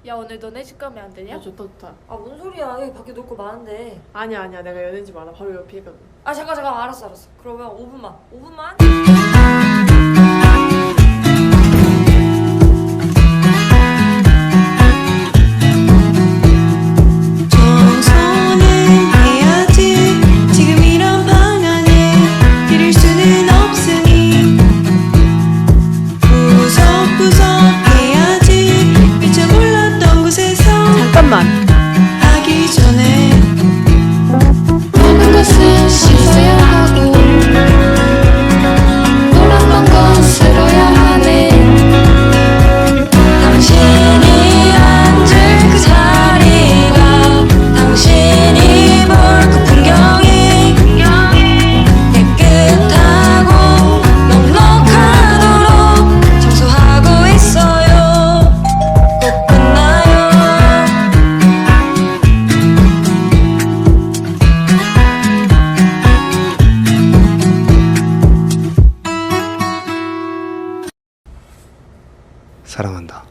야, 오늘 너네 집 가면 안 되냐? 야, 좋다 좋다. 아, 뭔 소리야. 여기 밖에 놀 거 많은데. 아니야 내가 연애 집 알아. 바로 옆에 있거든. 아, 잠깐. 알았어. 그러면 5분만. 청소는 해야지. 지금 이런 방 안에 이럴 수는 없으니 구석구석 해야지. 미처 몰랐던 곳에서 잠깐만. 하기 전에 먹는 것은 씻어야 하고 놀았던 건 쓸어야 하네. 당신이 앉을 그 자리가 당신이 볼 그 풍경이 깨끗하고 넉넉하도록 청소하고 있어요. 꼭 끝나요. 사랑한다.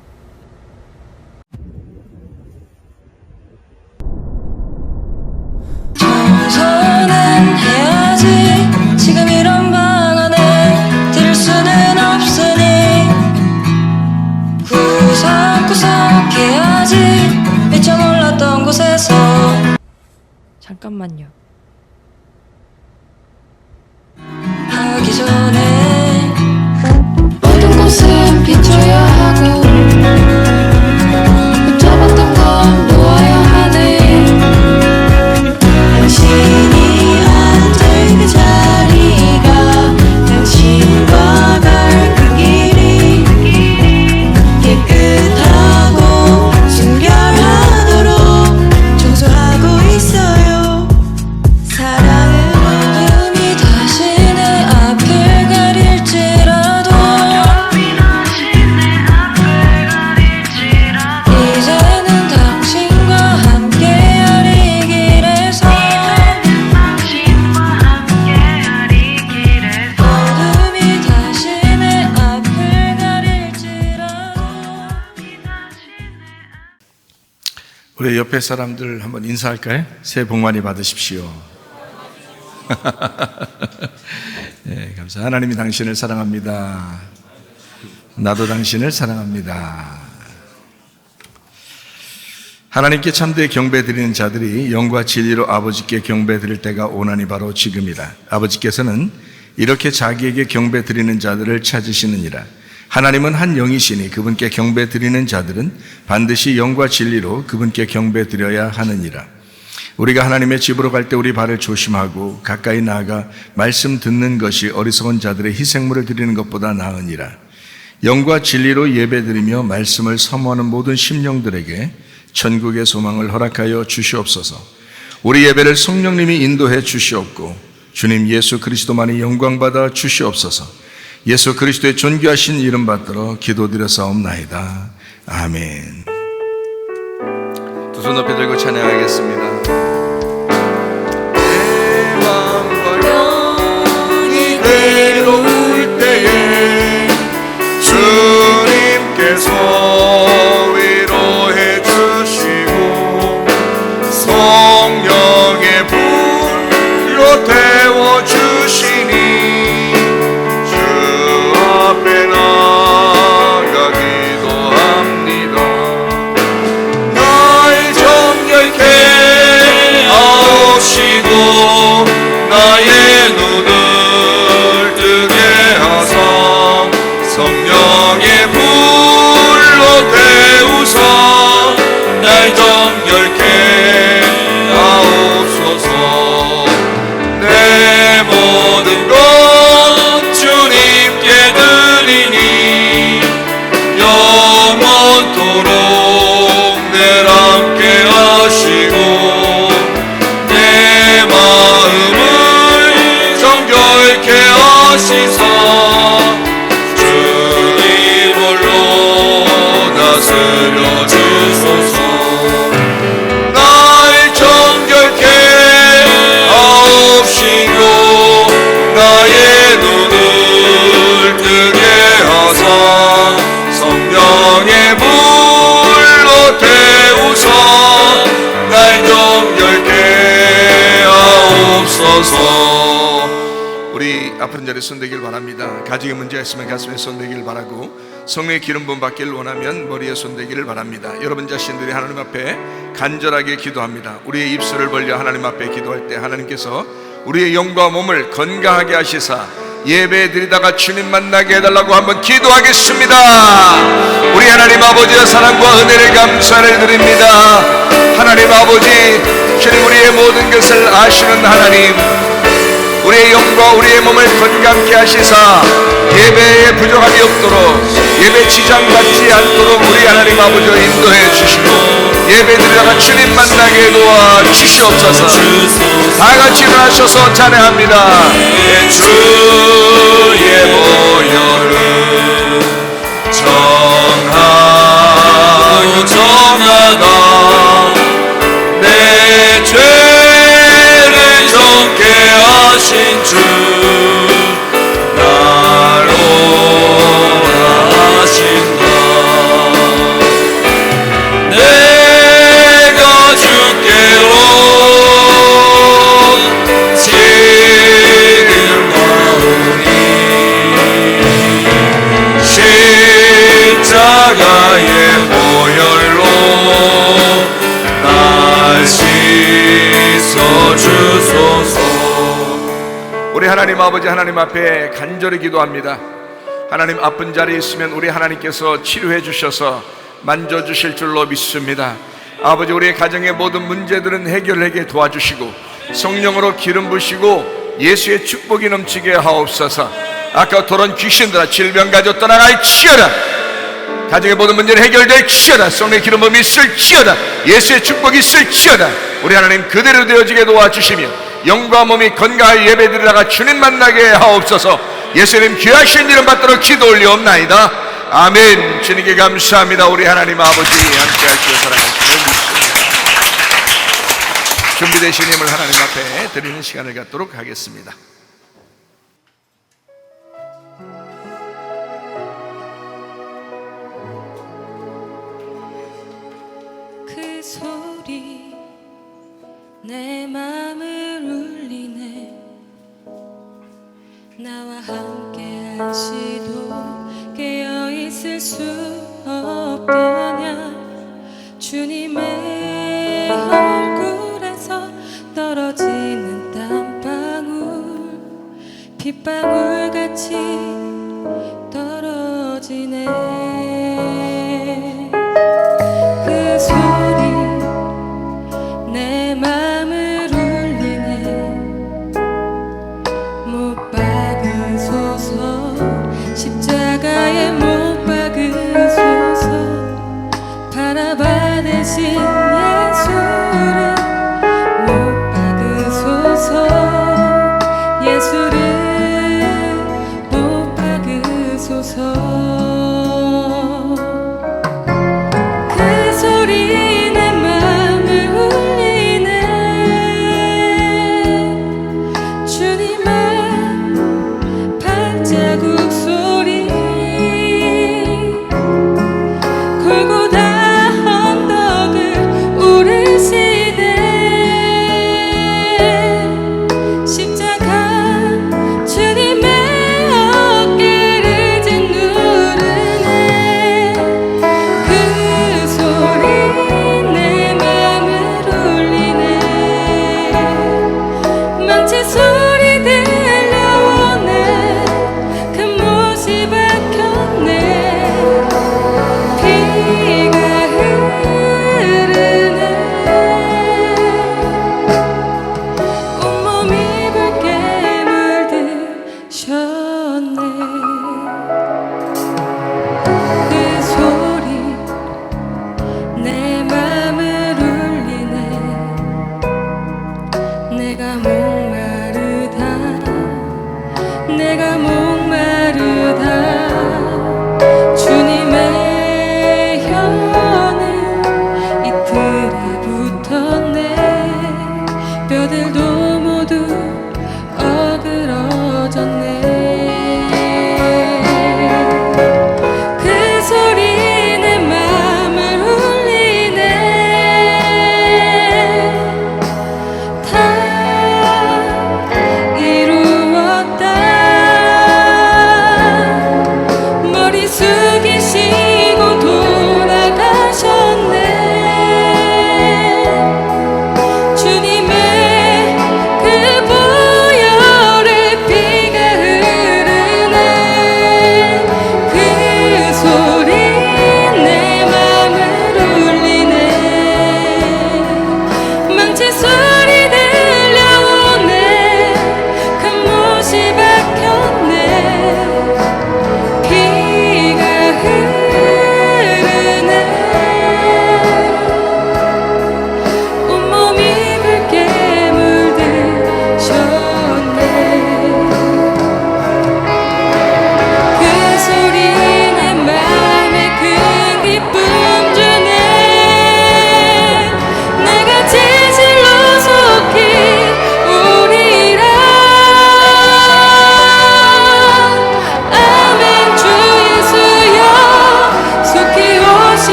청소는 해야지. 지금 이런 방 안에 들을 수는 없으니 구석구석 해야지. 미처 몰랐던 곳에서 잠깐만요. 하기 전에 모든 것은 비춰야 하고 붙잡았던 건 놓아야 하네. 당신이 앉을 그 자리가 당신과 갈 그 길이 깨끗하고 순결하도록 청소하고 있어요. 사랑은 어둠이 다시 내 앞을 가릴지라도 이제는 당신과 함께하리 길에서 어둠이 다시 내 앞을 가릴지라도. 우리 옆에 사람들 한번 인사할까요? 새해 복 많이 받으십시오. 네, 감사합니다. 하나님이 당신을 사랑합니다. 나도 당신을 사랑합니다. 하나님께 참되게 경배 드리는 자들이 영과 진리로 아버지께 경배 드릴 때가 오나니 바로 지금이라. 아버지께서는 이렇게 자기에게 경배 드리는 자들을 찾으시느니라. 하나님은 한 영이시니 그분께 경배 드리는 자들은 반드시 영과 진리로 그분께 경배 드려야 하느니라. 우리가 하나님의 집으로 갈 때 우리 발을 조심하고 가까이 나아가 말씀 듣는 것이 어리석은 자들의 희생물을 드리는 것보다 나으니라. 영과 진리로 예배드리며 말씀을 사모하는 모든 심령들에게 천국의 소망을 허락하여 주시옵소서. 우리 예배를 성령님이 인도해 주시옵고 주님 예수 그리스도만이 영광받아 주시옵소서. 예수 그리스도의 존귀하신 이름 받들어 기도드렸사옵나이다. 아멘. 두 손 높이 들고 찬양하겠습니다. 내 마음과 영이 괴로울 때에 주님께서 위로해 주시고 성령의 불로 태워 주시니 앞에 나가 기도합니다. 날 정결케 하옵시고 나의 눈을 뜨게 하사 성령의 불로 태우사 날 정결케 하옵소서. 내 모든 것 주님께 드리니 영원토록 늘 함께 하시고 내 마음을 정결케 하시사 주님 홀로 다스려 주소서. 날 정결케 하옵시고 나의 눈을 뜨게 하사 성령의 불 주소서. 우리 아픈 자리에 손대길 바랍니다. 가족에 문제가 있으면 가슴에 손대길 바라고, 성령의 기름 부음 받기를 원하면 머리에 손대기를 바랍니다. 여러분 자신들이 하나님 앞에 간절하게 기도합니다. 우리의 입술을 벌려 하나님 앞에 기도할 때 하나님께서 우리의 영과 몸을 건강하게 하시사 예배 드리다가 주님 만나게 해달라고 한번 기도하겠습니다. 우리 하나님 아버지의 사랑과 은혜를 감사를 드립니다. 하나님 아버지, 주님 우리의 모든 것을 아시는 하나님, 우리의 영과 우리의 몸을 건강케 하시사 예배에 부족함이 없도록, 예배 지장 받지 않도록 우리 하나님 아버지를 인도해 주시고 예배 드리다가 주님 만나게 도와 주시옵소서. 다 같이 일어나셔서 찬양합니다. 주의 보혈은 정하고 정하다 내 죄를 정케 하신 주 나로 하신다. 내가 주께로 지금 나오니 십자가의 보혈로 날 씻어 주소서. 우리 하나님 아버지, 하나님 앞에 간절히 기도합니다. 하나님, 아픈 자리에 있으면 우리 하나님께서 치료해 주셔서 만져주실 줄로 믿습니다. 아버지, 우리의 가정의 모든 문제들은 해결하게 도와주시고 성령으로 기름 부시고 예수의 축복이 넘치게 하옵소서. 아까 돌아온 귀신들아, 질병 가져 떠나가 치여라. 가정의 모든 문제는 해결될 치여다. 성령의 기름 부음이 있을지어다. 예수의 축복이 있을지어다. 우리 하나님 그대로 되어지게 도와주시며 영과 몸이 건강하게 예배드리다가 주님 만나게 하옵소서. 예수님 귀하신 이름 받도록 기도 올리옵나이다. 아멘. 주님께 감사합니다. 우리 하나님 아버지 함께 하시고 사랑하시는 믿습니다. 준비되신 힘을 하나님 앞에 드리는 시간을 갖도록 하겠습니다. 그 소리 내 맘을 울리네. 나와 함께 한시도 깨어있을 수 없더냐. 주님의 얼굴에서 떨어지는 땀방울 빗방울같이 떨어지네. 그 소리 내 맘을 울리네. 못 박으소서. 십자가에 못 박으소서. 바라받으신 예수를 못 박으소서. 예수를 못 박으소서.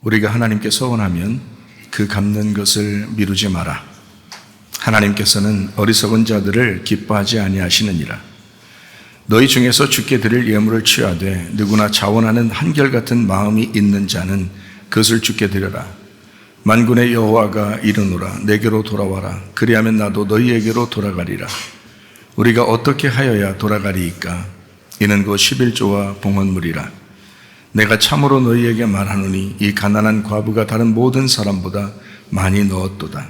우리가 하나님께 서원하면 그 갚는 것을 미루지 마라. 하나님께서는 어리석은 자들을 기뻐하지 아니하시느니라. 너희 중에서 주께 드릴 예물을 취하되 누구나 자원하는 한결같은 마음이 있는 자는 그것을 주께 드려라. 만군의 여호와가 이르노라. 내게로 돌아와라. 그리하면 나도 너희에게로 돌아가리라. 우리가 어떻게 하여야 돌아가리이까? 이는 곧 11조와 봉헌물이라. 내가 참으로 너희에게 말하노니 이 가난한 과부가 다른 모든 사람보다 많이 넣었도다.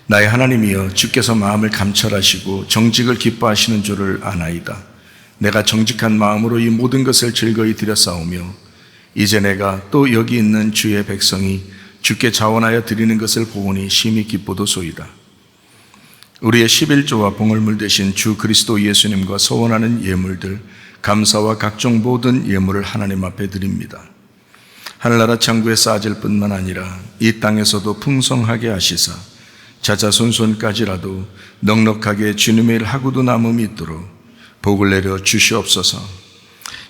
나의 하나님이여, 주께서 마음을 감찰하시고 정직을 기뻐하시는 줄을 아나이다. 내가 정직한 마음으로 이 모든 것을 즐거이 드렸사오며 이제 내가 또 여기 있는 주의 백성이 주께 자원하여 드리는 것을 보오니 심히 기쁘도소이다. 우리의 11조와 봉헌물 대신 주 그리스도 예수님과 서원하는 예물들, 감사와 각종 모든 예물을 하나님 앞에 드립니다. 하늘나라 창고에 쌓아질 뿐만 아니라 이 땅에서도 풍성하게 하시사 자자손손까지라도 넉넉하게 주님의 일 하고도 남음이 있도록 복을 내려 주시옵소서.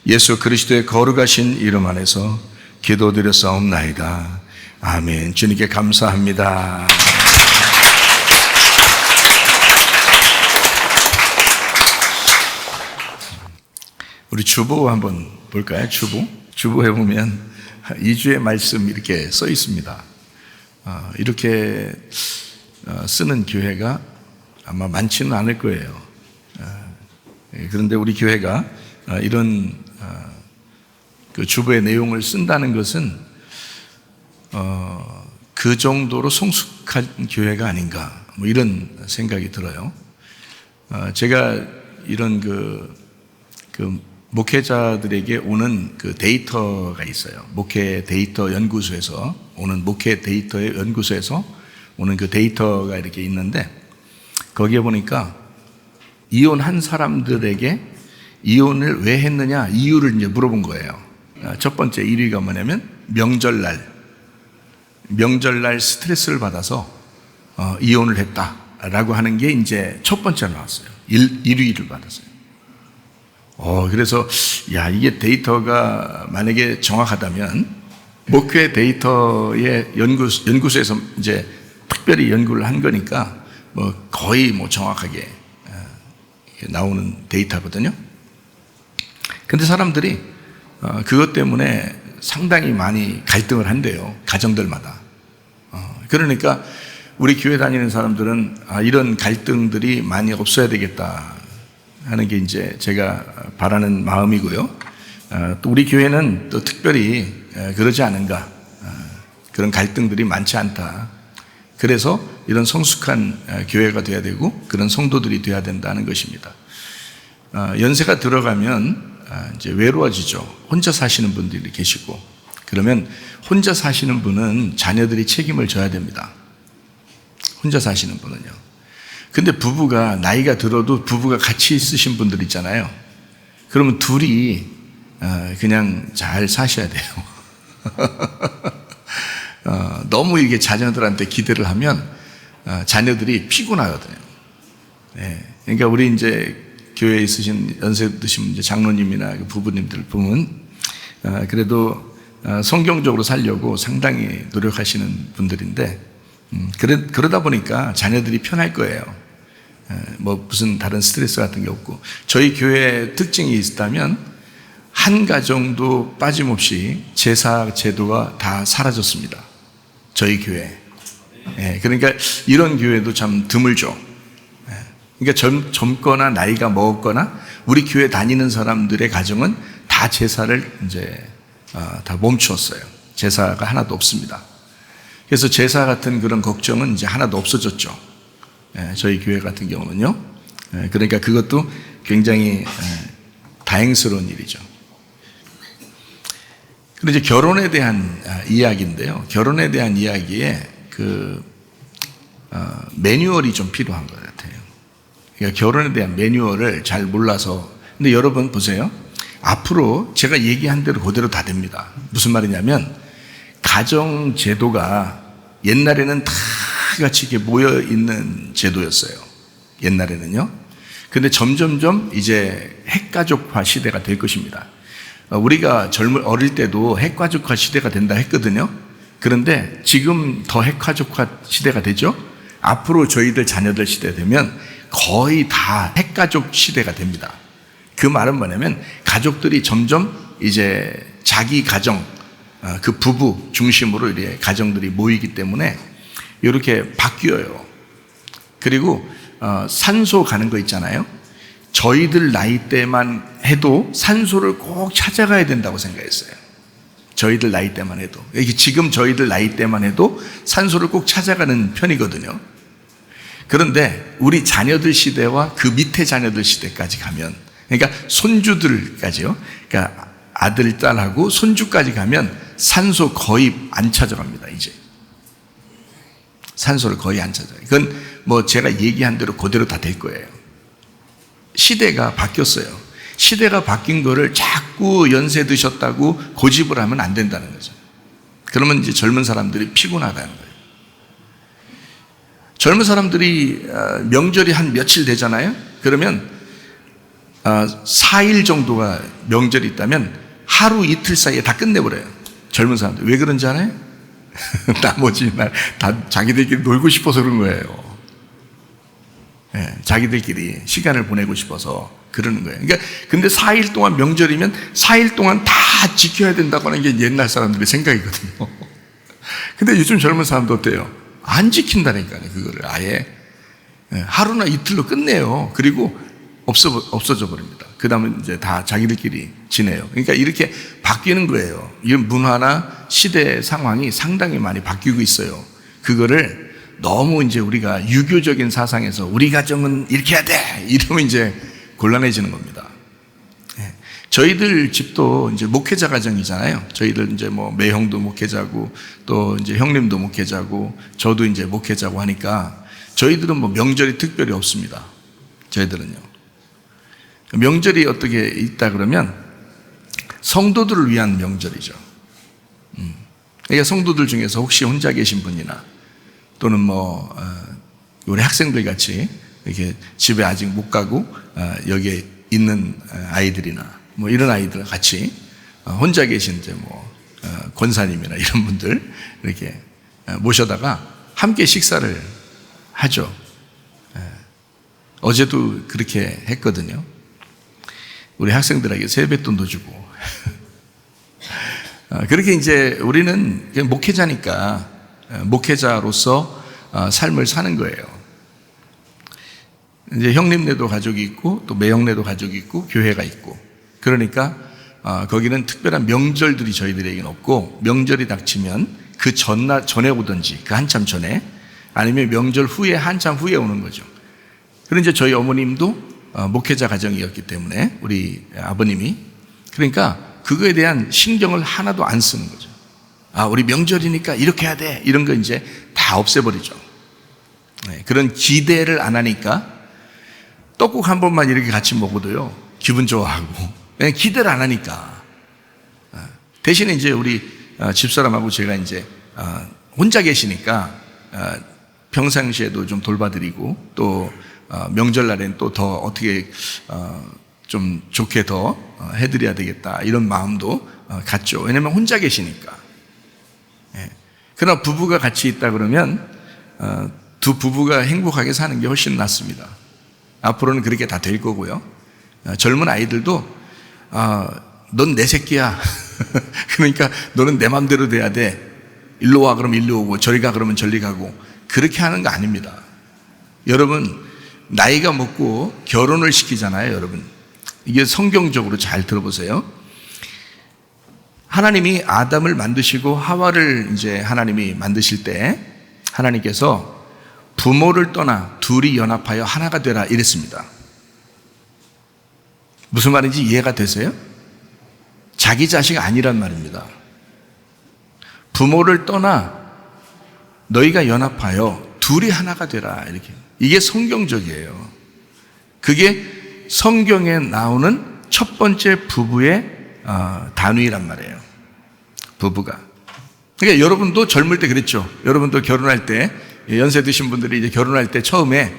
예수 그리스도의 거룩하신 이름 안에서 기도드렸사옵나이다. 아멘. 주님께 감사합니다. 우리 주보 한번 볼까요? 주보에 보면 2주의 말씀 이렇게 써 있습니다. 이렇게 쓰는 교회가 아마 많지는 않을 거예요. 그런데 우리 교회가 이런 그 주보의 내용을 쓴다는 것은 그 정도로 성숙한 교회가 아닌가, 뭐 이런 생각이 들어요. 제가 이런 그 목회자들에게 오는 그 데이터가 있어요. 목회 데이터 연구소에서 오는 목회 데이터 연구소에서 오는 그 데이터가 이렇게 있는데, 거기에 보니까 이혼한 사람들에게 이혼을 왜 했느냐 이유를 이제 물어본 거예요. 첫 번째 1위가 뭐냐면 명절날 스트레스를 받아서 이혼을 했다라고 하는 게 이제 첫 번째로 나왔어요. 1위를 받았어요. 그래서 이게 데이터가 만약에 정확하다면 목회 데이터의 연구소에서 이제 특별히 연구를 한 거니까 거의 정확하게 나오는 데이터거든요. 근데 사람들이 그것 때문에 상당히 많이 갈등을 한대요. 가정들마다. 그러니까 우리 교회 다니는 사람들은 이런 갈등들이 많이 없어야 되겠다 하는 게 이제 제가 바라는 마음이고요. 또 우리 교회는 또 특별히 그러지 않은가, 그런 갈등들이 많지 않다. 그래서 이런 성숙한 교회가 돼야 되고 그런 성도들이 돼야 된다는 것입니다. 연세가 들어가면 이제 외로워지죠. 혼자 사시는 분들이 계시고, 그러면 혼자 사시는 분은 자녀들이 책임을 져야 됩니다. 혼자 사시는 분은요. 근데 부부가 나이가 들어도 부부가 같이 있으신 분들 있잖아요. 그러면 둘이 그냥 잘 사셔야 돼요. 너무 이게 자녀들한테 기대를 하면 자녀들이 피곤하거든요. 그러니까 우리 이제 교회에 있으신 연세 드신 이제 장로님이나 부부님들 보면 그래도 성경적으로 살려고 상당히 노력하시는 분들인데, 그러다 보니까 자녀들이 편할 거예요. 무슨 다른 스트레스 같은 게 없고. 저희 교회의 특징이 있다면 한 가정도 빠짐없이 제사 제도가 다 사라졌습니다. 저희 교회. 그러니까 이런 교회도 참 드물죠. 그러니까 젊거나 나이가 먹었거나 우리 교회 다니는 사람들의 가정은 다 제사를 이제 다 멈추었어요. 제사가 하나도 없습니다. 그래서 제사 같은 그런 걱정은 이제 하나도 없어졌죠. 저희 교회 같은 경우는요. 그러니까 그것도 굉장히 다행스러운 일이죠. 그런데 이제 결혼에 대한 이야기인데요. 결혼에 대한 이야기에 매뉴얼이 좀 필요한 것 같아요. 그러니까 결혼에 대한 매뉴얼을 잘 몰라서. 근데 여러분 보세요. 앞으로 제가 얘기한 대로 그대로 다 됩니다. 무슨 말이냐면 가정 제도가 옛날에는 다 같이 이렇게 모여 있는 제도였어요. 옛날에는요. 근데 점점점 이제 핵가족화 시대가 될 것입니다. 우리가 어릴 때도 핵가족화 시대가 된다 했거든요. 그런데 지금 더 핵가족화 시대가 되죠. 앞으로 저희들 자녀들 시대 되면 거의 다 핵가족 시대가 됩니다. 그 말은 뭐냐면 가족들이 점점 이제 자기 가정, 그 부부 중심으로 이렇게 가정들이 모이기 때문에 이렇게 바뀌어요. 그리고 산소 가는 거 있잖아요. 저희들 나이 때만 해도 산소를 꼭 찾아가야 된다고 생각했어요. 저희들 나이 때만 해도. 지금 저희들 나이 때만 해도 산소를 꼭 찾아가는 편이거든요. 그런데 우리 자녀들 시대와 그 밑에 자녀들 시대까지 가면, 그러니까 손주들까지요. 그러니까 아들, 딸하고 손주까지 가면 산소 거의 안 찾아갑니다, 이제. 산소를 거의 안 찾아요. 그건 뭐 제가 얘기한 대로 그대로 다 될 거예요. 시대가 바뀌었어요. 시대가 바뀐 거를 자꾸 연세 드셨다고 고집을 하면 안 된다는 거죠. 그러면 이제 젊은 사람들이 피곤하다는 거예요. 젊은 사람들이 명절이 한 며칠 되잖아요. 그러면 4일 정도가 명절이 있다면 하루 이틀 사이에 다 끝내버려요. 젊은 사람들. 왜 그런지 알아요? 나머지 날 다 자기들끼리 놀고 싶어서 그런 거예요. 네, 자기들끼리 시간을 보내고 싶어서 그러는 거예요. 그러니까 근데 4일 동안 명절이면 4일 동안 다 지켜야 된다고 하는 게 옛날 사람들의 생각이거든요. 근데 요즘 젊은 사람도 어때요? 안 지킨다니까요. 그거를 아예 하루나 이틀로 끝내요. 그리고 없어져 버립니다. 그 다음에 이제 다 자기들끼리 지내요. 그러니까 이렇게 바뀌는 거예요. 이런 문화나 시대 상황이 상당히 많이 바뀌고 있어요. 그거를 너무 이제 우리가 유교적인 사상에서 우리 가정은 이렇게 해야 돼! 이러면 이제 곤란해지는 겁니다. 저희들 집도 이제 목회자 가정이잖아요. 저희들 이제 뭐 매형도 목회자고 또 이제 형님도 목회자고 저도 이제 목회자고 하니까 저희들은 뭐 명절이 특별히 없습니다. 저희들은요. 명절이 어떻게 있다 그러면 성도들을 위한 명절이죠. 그러니까 성도들 중에서 혹시 혼자 계신 분이나 또는 뭐 우리 학생들 같이 이렇게 집에 아직 못 가고 여기에 있는 아이들이나 뭐 이런 아이들 같이 혼자 계신 이제 뭐 권사님이나 이런 분들 이렇게 모셔다가 함께 식사를 하죠. 어제도 그렇게 했거든요. 우리 학생들에게 세뱃돈도 주고 그렇게 이제 우리는 그냥 목회자니까 목회자로서 삶을 사는 거예요. 이제 형님네도 가족이 있고 또 매형네도 가족이 있고 교회가 있고 그러니까 거기는 특별한 명절들이 저희들에게는 없고 명절이 닥치면 그 전에 오든지 그 한참 전에 아니면 명절 후에 한참 후에 오는 거죠. 그런데 이제 저희 어머님도 목회자 가정이었기 때문에 우리 아버님이 그러니까 그거에 대한 신경을 하나도 안 쓰는 거죠. 우리 명절이니까 이렇게 해야 돼 이런 거 이제 다 없애버리죠. 그런 기대를 안 하니까 떡국 한 번만 이렇게 같이 먹어도요 기분 좋아하고 그냥 기대를 안 하니까 대신에 이제 우리 집사람하고 제가 이제 혼자 계시니까 평상시에도 좀 돌봐드리고 또 명절날엔 또 더 어떻게 좀 좋게 더 해드려야 되겠다 이런 마음도 갖죠. 왜냐하면 혼자 계시니까. 그러나 부부가 같이 있다 그러면 두 부부가 행복하게 사는 게 훨씬 낫습니다. 앞으로는 그렇게 다 될 거고요. 젊은 아이들도 넌 내 새끼야. 그러니까 너는 내 맘대로 돼야 돼. 일로 와 그러면 일로 오고 저리 가 그러면 저리 가고 그렇게 하는 거 아닙니다. 여러분 나이가 먹고 결혼을 시키잖아요. 여러분 이게 성경적으로 잘 들어보세요. 하나님이 아담을 만드시고 하와를 이제 하나님이 만드실 때 하나님께서 부모를 떠나 둘이 연합하여 하나가 되라 이랬습니다. 무슨 말인지 이해가 되세요? 자기 자식 아니란 말입니다. 부모를 떠나 너희가 연합하여 둘이 하나가 되라 이렇게. 이게 성경적이에요. 그게 성경에 나오는 첫 번째 부부의 단위란 말이에요. 부부가. 그러니까 여러분도 젊을 때 그랬죠. 여러분도 결혼할 때 연세 드신 분들이 이제 결혼할 때 처음에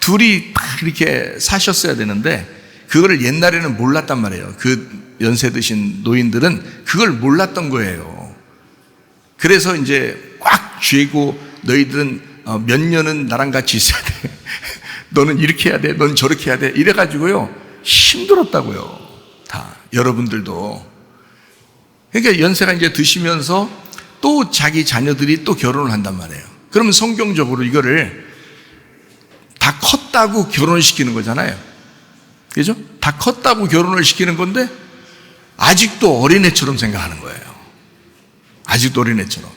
둘이 딱 이렇게 사셨어야 되는데 그거를 옛날에는 몰랐단 말이에요. 그 연세 드신 노인들은 그걸 몰랐던 거예요. 그래서 이제 꽉 쥐고 너희들은 몇 년은 나랑 같이 있어야 돼. 너는 이렇게 해야 돼. 너는 저렇게 해야 돼. 이래가지고요. 힘들었다고요. 다. 여러분들도. 그러니까 연세가 이제 드시면서 또 자기 자녀들이 또 결혼을 한단 말이에요. 그러면 성경적으로 이거를 다 컸다고 결혼을 시키는 거잖아요. 그죠? 다 컸다고 결혼을 시키는 건데 아직도 어린애처럼 생각하는 거예요. 아직도 어린애처럼.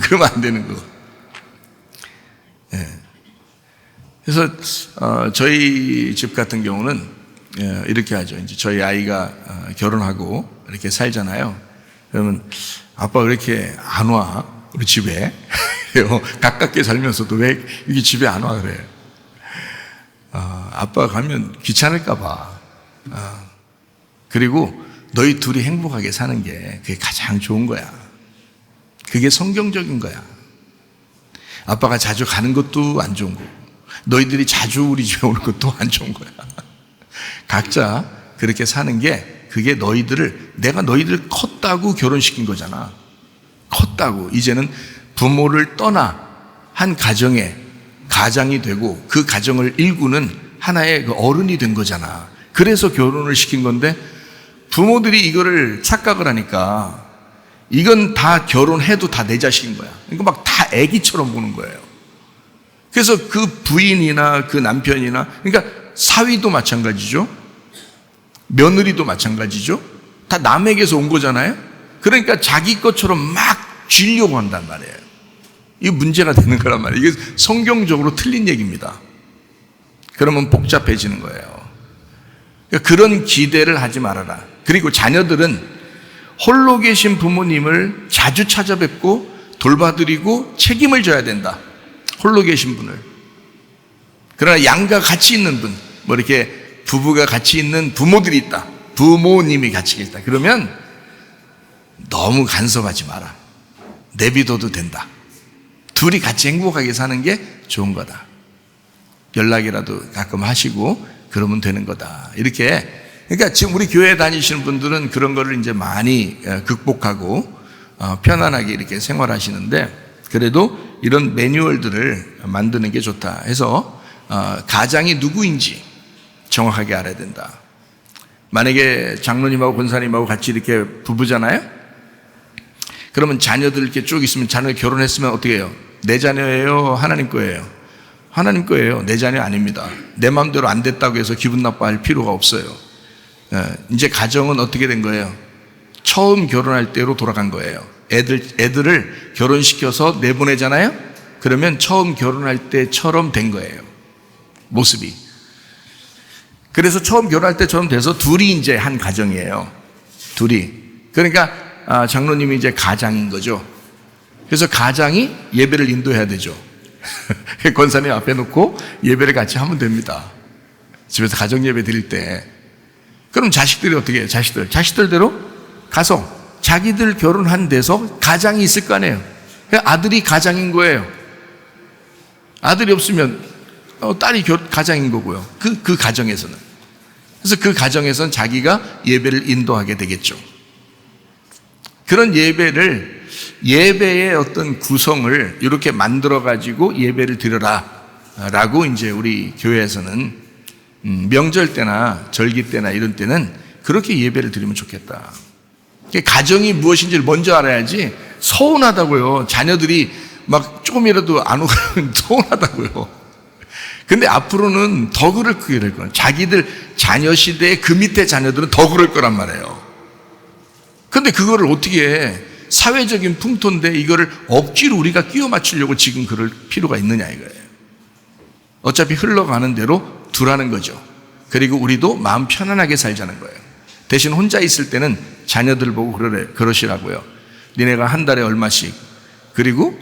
그러면 안 되는 거. 예. 그래서 저희 집 같은 경우는 이렇게 하죠. 이제 저희 아이가 결혼하고 이렇게 살잖아요. 그러면 아빠 왜 이렇게 안 와? 우리 집에. 가깝게 살면서도 왜 여기 집에 안 와? 그래. 아빠 가면 귀찮을까봐. 그리고 너희 둘이 행복하게 사는 게 그게 가장 좋은 거야. 그게 성경적인 거야. 아빠가 자주 가는 것도 안 좋은 거고, 너희들이 자주 우리 집에 오는 것도 안 좋은 거야. 각자 그렇게 사는 게 그게 내가 너희들을 컸다고 결혼시킨 거잖아. 컸다고. 이제는 부모를 떠나 한 가장이 되고 그 가정을 일구는 하나의 그 어른이 된 거잖아. 그래서 결혼을 시킨 건데 부모들이 이거를 착각을 하니까 이건 다 결혼해도 다 내 자식인 거야. 그러니까 막 다 애기처럼 보는 거예요. 그래서 그 부인이나 그 남편이나, 그러니까 사위도 마찬가지죠. 며느리도 마찬가지죠. 다 남에게서 온 거잖아요. 그러니까 자기 것처럼 막 쥐려고 한단 말이에요. 이게 문제가 되는 거란 말이에요. 이게 성경적으로 틀린 얘기입니다. 그러면 복잡해지는 거예요. 그러니까 그런 기대를 하지 말아라. 그리고 자녀들은 홀로 계신 부모님을 자주 찾아뵙고 돌봐드리고 책임을 져야 된다. 홀로 계신 분을. 그러나 양가 같이 있는 분, 뭐 이렇게 부부가 같이 있는 부모들이 있다. 부모님이 같이 있다. 그러면 너무 간섭하지 마라. 내비둬도 된다. 둘이 같이 행복하게 사는 게 좋은 거다. 연락이라도 가끔 하시고 그러면 되는 거다. 이렇게. 그러니까 지금 우리 교회 다니시는 분들은 그런 거를 이제 많이 극복하고 편안하게 이렇게 생활하시는데, 그래도 이런 매뉴얼들을 만드는 게 좋다 해서 가장이 누구인지 정확하게 알아야 된다. 만약에 장로님하고 권사님하고 같이 이렇게 부부잖아요. 그러면 자녀들 이렇게 쭉 있으면, 자녀 결혼했으면 어떻게 해요? 내 자녀예요? 하나님 거예요? 하나님 거예요. 내 자녀 아닙니다. 내 마음대로 안 됐다고 해서 기분 나빠할 필요가 없어요. 이제 가정은 어떻게 된 거예요? 처음 결혼할 때로 돌아간 거예요. 애들을 결혼시켜서 내보내잖아요. 그러면 처음 결혼할 때처럼 된 거예요. 모습이. 그래서 처음 결혼할 때처럼 돼서 둘이 이제 한 가정이에요. 둘이. 그러니까 장로님이 이제 가장인 거죠. 그래서 가장이 예배를 인도해야 되죠. 권사님 앞에 놓고 예배를 같이 하면 됩니다. 집에서 가정 예배 드릴 때. 그럼 자식들이 어떻게 해요? 자식들대로 가서 자기들 결혼한 데서 가장이 있을 거 아니에요. 아들이 가장인 거예요. 아들이 없으면 딸이 가장인 거고요. 그 가정에서는. 그래서 그 가정에서는 자기가 예배를 인도하게 되겠죠. 그런 예배의 어떤 구성을 이렇게 만들어 가지고 예배를 드려라 라고 이제 우리 교회에서는 명절 때나 절기 때나 이런 때는 그렇게 예배를 드리면 좋겠다. 가정이 무엇인지를 먼저 알아야지. 서운하다고요. 자녀들이 막 조금이라도 안 오고 서운하다고요. 근데 앞으로는 더 그렇게 될 거예요. 자기들 자녀 시대에 그 밑에 자녀들은 더 그럴 거란 말이에요. 근데 그거를 어떻게 해? 사회적인 풍토인데 이거를 억지로 우리가 끼워 맞추려고 지금 그럴 필요가 있느냐 이거예요. 어차피 흘러가는 대로 두라는 거죠. 그리고 우리도 마음 편안하게 살자는 거예요. 대신 혼자 있을 때는 자녀들 보고 그러시라고요. 니네가 한 달에 얼마씩, 그리고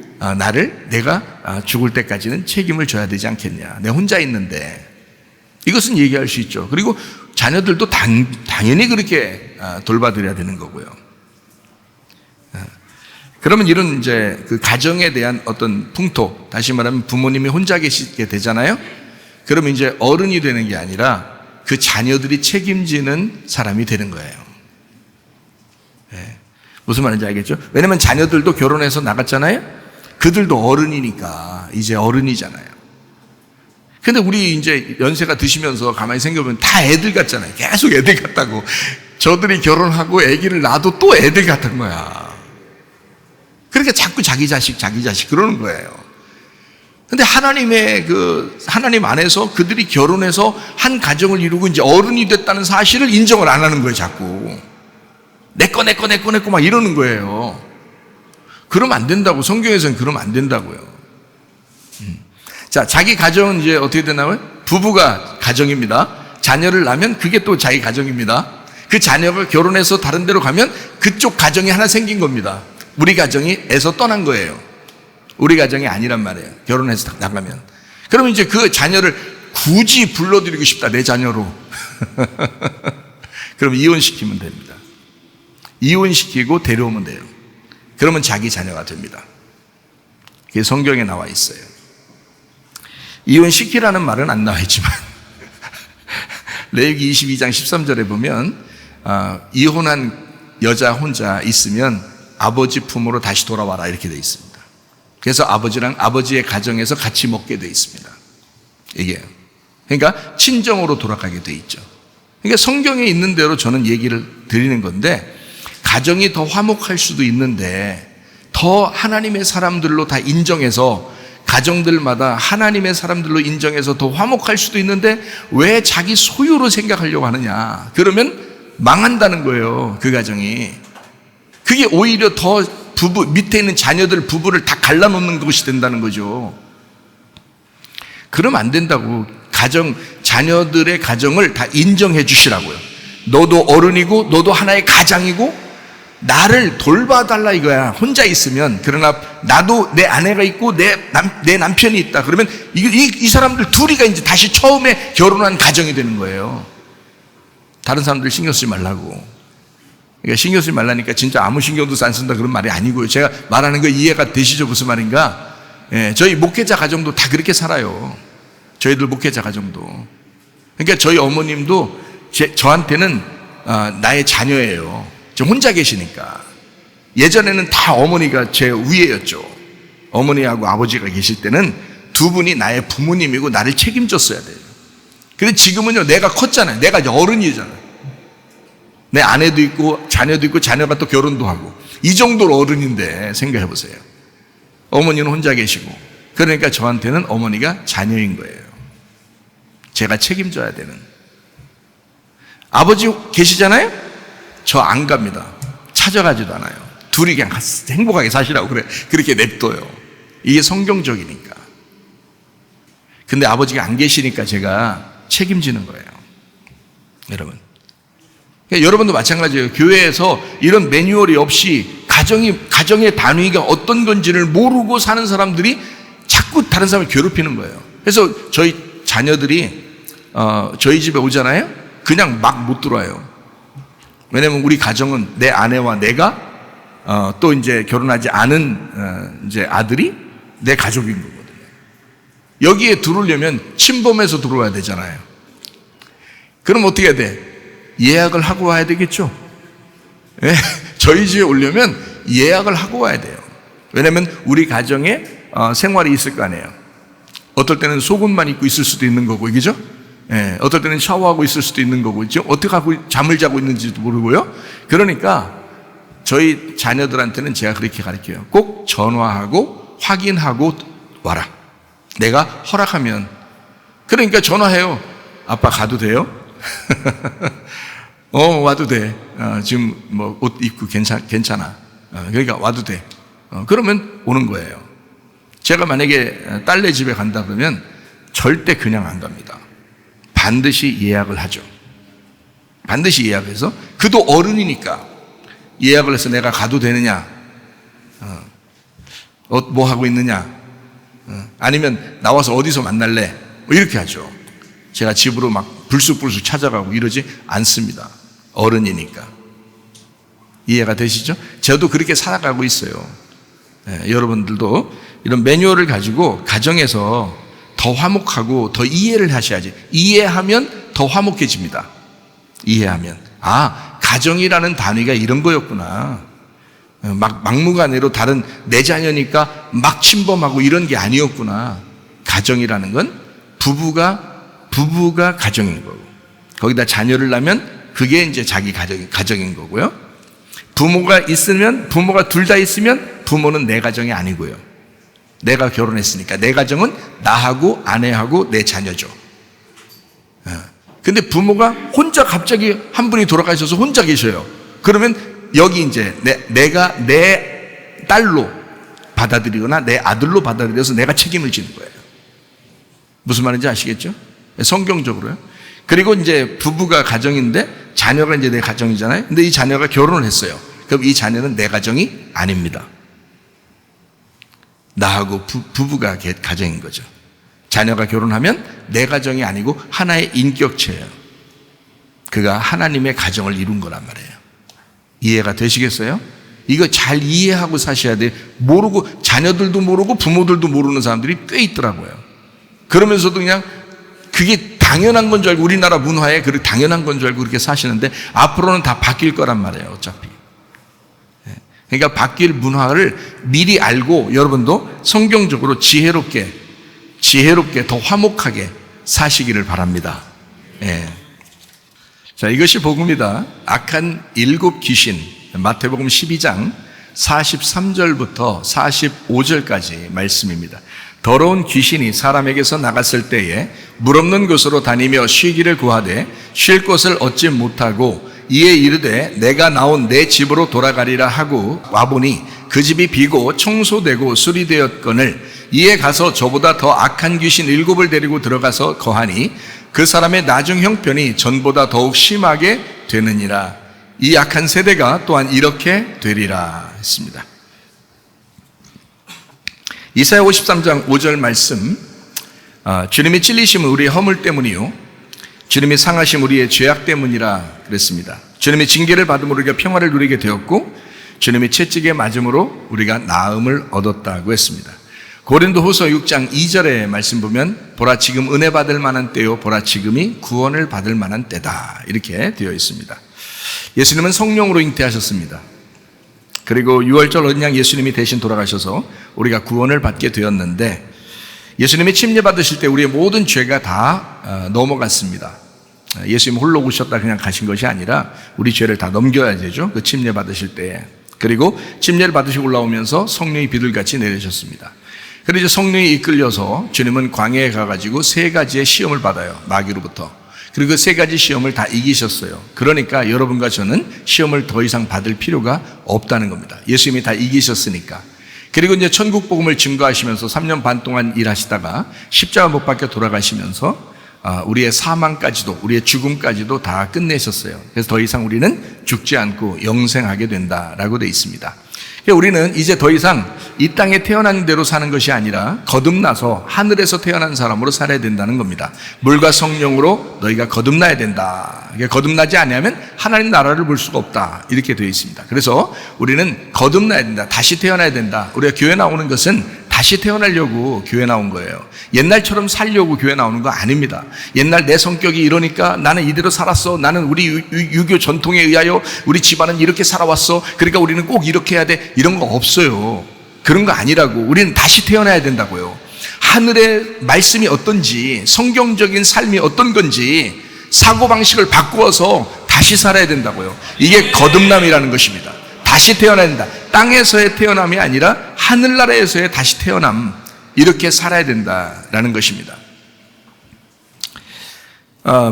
내가 죽을 때까지는 책임을 져야 되지 않겠냐. 내가 혼자 있는데. 이것은 얘기할 수 있죠. 그리고 자녀들도 당연히 그렇게 돌봐드려야 되는 거고요. 그러면 이런 이제 그 가정에 대한 어떤 풍토, 다시 말하면 부모님이 혼자 계시게 되잖아요. 그러면 이제 어른이 되는 게 아니라 그 자녀들이 책임지는 사람이 되는 거예요. 예. 무슨 말인지 알겠죠? 왜냐면 자녀들도 결혼해서 나갔잖아요. 그들도 어른이니까 이제 어른이잖아요. 근데 우리 이제 연세가 드시면서 가만히 생각해보면 다 애들 같잖아요. 계속 애들 같다고. 저들이 결혼하고 아기를 낳아도 또 애들 같은 거야. 그러니까 자꾸 자기 자식 그러는 거예요. 근데 하나님 안에서 그들이 결혼해서 한 가정을 이루고 이제 어른이 됐다는 사실을 인정을 안 하는 거예요, 자꾸. 내 거 막 이러는 거예요. 그러면 안 된다고, 성경에서는 그러면 안 된다고요. 자, 자기 가정은 이제 어떻게 되나요? 부부가 가정입니다. 자녀를 낳으면 그게 또 자기 가정입니다. 그 자녀가 결혼해서 다른 데로 가면 그쪽 가정이 하나 생긴 겁니다. 우리 가정에서 떠난 거예요. 우리 가정이 아니란 말이에요. 결혼해서 나가면. 그러면 이제 그 자녀를 굳이 불러들이고 싶다, 내 자녀로. 그럼 이혼시키면 됩니다. 이혼시키고 데려오면 돼요. 그러면 자기 자녀가 됩니다. 그게 성경에 나와 있어요. 이혼시키라는 말은 안 나와 있지만 레위기 22장 13절에 보면 이혼한 여자 혼자 있으면 아버지 품으로 다시 돌아와라 이렇게 되어 있습니다. 그래서 아버지랑 아버지의 가정에서 같이 먹게 되어 있습니다. 이게 그러니까 친정으로 돌아가게 되어 있죠. 그러니까 성경에 있는 대로 저는 얘기를 드리는 건데, 가정이 더 화목할 수도 있는데 더 하나님의 사람들로 다 인정해서, 가정들마다 하나님의 사람들로 인정해서 더 화목할 수도 있는데 왜 자기 소유로 생각하려고 하느냐. 그러면 망한다는 거예요, 그 가정이. 그게 오히려 더 부부, 밑에 있는 자녀들 부부를 다 갈라놓는 것이 된다는 거죠. 그러면 안 된다고. 자녀들의 가정을 다 인정해 주시라고요. 너도 어른이고 너도 하나의 가장이고 나를 돌봐달라 이거야. 혼자 있으면. 그러나 나도 내 아내가 있고 내 남편이 있다. 그러면 이 사람들 둘이가 이제 다시 처음에 결혼한 가정이 되는 거예요. 다른 사람들 신경 쓰지 말라고. 그러니까 신경 쓰지 말라니까 진짜 아무 신경도 안 쓴다 그런 말이 아니고요. 제가 말하는 거 이해가 되시죠? 무슨 말인가? 예, 저희 목회자 가정도 다 그렇게 살아요. 저희들 목회자 가정도. 그러니까 저희 어머님도 저한테는 나의 자녀예요. 저 혼자 계시니까. 예전에는 다 어머니가 제 위에였죠. 어머니하고 아버지가 계실 때는 두 분이 나의 부모님이고 나를 책임졌어야 돼요. 근데 지금은요, 내가 컸잖아요. 내가 이제 어른이잖아요. 내 아내도 있고 자녀도 있고 자녀가 또 결혼도 하고 이 정도로 어른인데 생각해 보세요. 어머니는 혼자 계시고, 그러니까 저한테는 어머니가 자녀인 거예요. 제가 책임져야 되는. 아버지 계시잖아요? 저 안 갑니다. 찾아가지도 않아요. 둘이 그냥 행복하게 사시라고 그렇게 냅둬요. 이게 성경적이니까. 근데 아버지가 안 계시니까 제가 책임지는 거예요. 여러분. 그러니까 여러분도 마찬가지예요. 교회에서 이런 매뉴얼이 없이 가정의 단위가 어떤 건지를 모르고 사는 사람들이 자꾸 다른 사람을 괴롭히는 거예요. 그래서 저희 자녀들이 저희 집에 오잖아요. 그냥 막 못 들어와요. 왜냐면 우리 가정은 내 아내와 내가 또 이제 결혼하지 않은 이제 아들이 내 가족인 거거든요. 여기에 들어오려면 침범해서 들어와야 되잖아요. 그럼 어떻게 해야 돼? 예약을 하고 와야 되겠죠. 네? 저희 집에 오려면 예약을 하고 와야 돼요. 왜냐면 우리 가정에 생활이 있을 거 아니에요. 어떨 때는 속옷만 입고 있을 수도 있는 거고, 그죠? 예, 어떨 때는 샤워하고 있을 수도 있는 거고, 있죠? 어떻게 하고 잠을 자고 있는지도 모르고요. 그러니까 저희 자녀들한테는 제가 그렇게 가르쳐요. 꼭 전화하고 확인하고 와라. 내가 허락하면. 그러니까 전화해요. 아빠 가도 돼요? 와도 돼. 지금 뭐 옷 입고 괜찮아. 그러니까 와도 돼. 그러면 오는 거예요. 제가 만약에 딸네 집에 간다 그러면 절대 그냥 안 갑니다. 반드시 예약을 하죠. 반드시 예약해서, 그도 어른이니까 예약을 해서 내가 가도 되느냐, 뭐 하고 있느냐, 아니면 나와서 어디서 만날래, 뭐 이렇게 하죠. 제가 집으로 막 불쑥불쑥 찾아가고 이러지 않습니다. 어른이니까. 이해가 되시죠? 저도 그렇게 살아가고 있어요. 여러분들도 이런 매뉴얼을 가지고 가정에서 더 화목하고 더 이해를 하셔야지. 이해하면 더 화목해집니다. 이해하면. 아, 가정이라는 단위가 이런 거였구나. 막무가내로 다른 내 자녀니까 막 침범하고 이런 게 아니었구나. 가정이라는 건 부부가 가정인 거고, 거기다 자녀를 낳으면 그게 이제 자기 가정인 거고요. 부모가 둘 다 있으면 부모는 내 가정이 아니고요. 내가 결혼했으니까 내 가정은 나하고 아내하고 내 자녀죠. 근데 부모가 혼자 갑자기 한 분이 돌아가셔서 혼자 계셔요. 그러면 여기 이제 내가 내 딸로 받아들이거나 내 아들로 받아들여서 내가 책임을 지는 거예요. 무슨 말인지 아시겠죠? 성경적으로요. 그리고 이제 부부가 가정인데 자녀가 이제 내 가정이잖아요. 근데 이 자녀가 결혼을 했어요. 그럼 이 자녀는 내 가정이 아닙니다. 나하고 부부가 가정인 거죠. 자녀가 결혼하면 내 가정이 아니고 하나의 인격체예요. 그가 하나님의 가정을 이룬 거란 말이에요. 이해가 되시겠어요? 이거 잘 이해하고 사셔야 돼요. 모르고, 자녀들도 모르고 부모들도 모르는 사람들이 꽤 있더라고요. 그러면서도 그냥 그게 당연한 건 줄 알고, 우리나라 문화에 그렇게 당연한 건 줄 알고 그렇게 사시는데 앞으로는 다 바뀔 거란 말이에요. 어차피. 그러니까 바뀔 문화를 미리 알고 여러분도 성경적으로 지혜롭게 더 화목하게 사시기를 바랍니다. 예. 자, 이것이 복음이다. 악한 7 귀신, 마태복음 12장 43절부터 45절까지 말씀입니다. 더러운 귀신이 사람에게서 나갔을 때에 물 없는 곳으로 다니며 쉬기를 구하되 쉴 곳을 얻지 못하고 이에 이르되 내가 나온 내 집으로 돌아가리라 하고 와보니 그 집이 비고 청소되고 수리되었거늘 이에 가서 저보다 더 악한 귀신 7을 데리고 들어가서 거하니 그 사람의 나중 형편이 전보다 더욱 심하게 되느니라. 이 악한 세대가 또한 이렇게 되리라 했습니다. 이사야 53장 5절 말씀, 주님이 찔리심은 우리의 허물 때문이요 주님이 상하심 우리의 죄악 때문이라 그랬습니다. 주님이 징계를 받음으로 우리가 평화를 누리게 되었고 주님이 채찍에 맞음으로 우리가 나음을 얻었다고 했습니다. 고린도후서 6장 2절의 말씀 보면 보라 지금 은혜 받을 만한 때요 보라 지금이 구원을 받을 만한 때다 이렇게 되어 있습니다. 예수님은 성령으로 잉태하셨습니다. 그리고 6월절 어린 양 예수님이 대신 돌아가셔서 우리가 구원을 받게 되었는데 예수님이 침례 받으실 때 우리의 모든 죄가 다 넘어갔습니다. 예수님 홀로 오셨다 그냥 가신 것이 아니라 우리 죄를 다 넘겨야 되죠. 그 침례 받으실 때에. 그리고 침례를 받으시고 올라오면서 성령이 비둘같이 내리셨습니다. 그리고 이제 성령이 이끌려서 주님은 광야에 가가지고 3가지의 시험을 받아요. 마귀로부터. 그리고 그 3가지 시험을 다 이기셨어요. 그러니까 여러분과 저는 시험을 더 이상 받을 필요가 없다는 겁니다. 예수님이 다 이기셨으니까. 그리고 이제 천국 복음을 증거하시면서 3년 반 동안 일하시다가 십자가 못 박혀 돌아가시면서 우리의 사망까지도, 우리의 죽음까지도 다 끝내셨어요. 그래서 더 이상 우리는 죽지 않고 영생하게 된다라고 되어 있습니다. 우리는 이제 더 이상 이 땅에 태어난 대로 사는 것이 아니라 거듭나서 하늘에서 태어난 사람으로 살아야 된다는 겁니다. 물과 성령으로 너희가 거듭나야 된다. 거듭나지 않으면 하나님 나라를 볼 수가 없다. 이렇게 되어 있습니다. 그래서 우리는 거듭나야 된다. 다시 태어나야 된다. 우리가 교회 나오는 것은 다시 태어나려고 교회 나온 거예요. 옛날처럼 살려고 교회 나오는 거 아닙니다. 옛날 내 성격이 이러니까 나는 이대로 살았어. 나는 우리 유교 전통에 의하여 우리 집안은 이렇게 살아왔어. 그러니까 우리는 꼭 이렇게 해야 돼. 이런 거 없어요. 그런 거 아니라고. 우리는 다시 태어나야 된다고요. 하늘의 말씀이 어떤지, 성경적인 삶이 어떤 건지 사고방식을 바꾸어서 다시 살아야 된다고요. 이게 거듭남이라는 것입니다. 다시 태어나야 된다. 땅에서의 태어남이 아니라 하늘나라에서의 다시 태어남, 이렇게 살아야 된다라는 것입니다.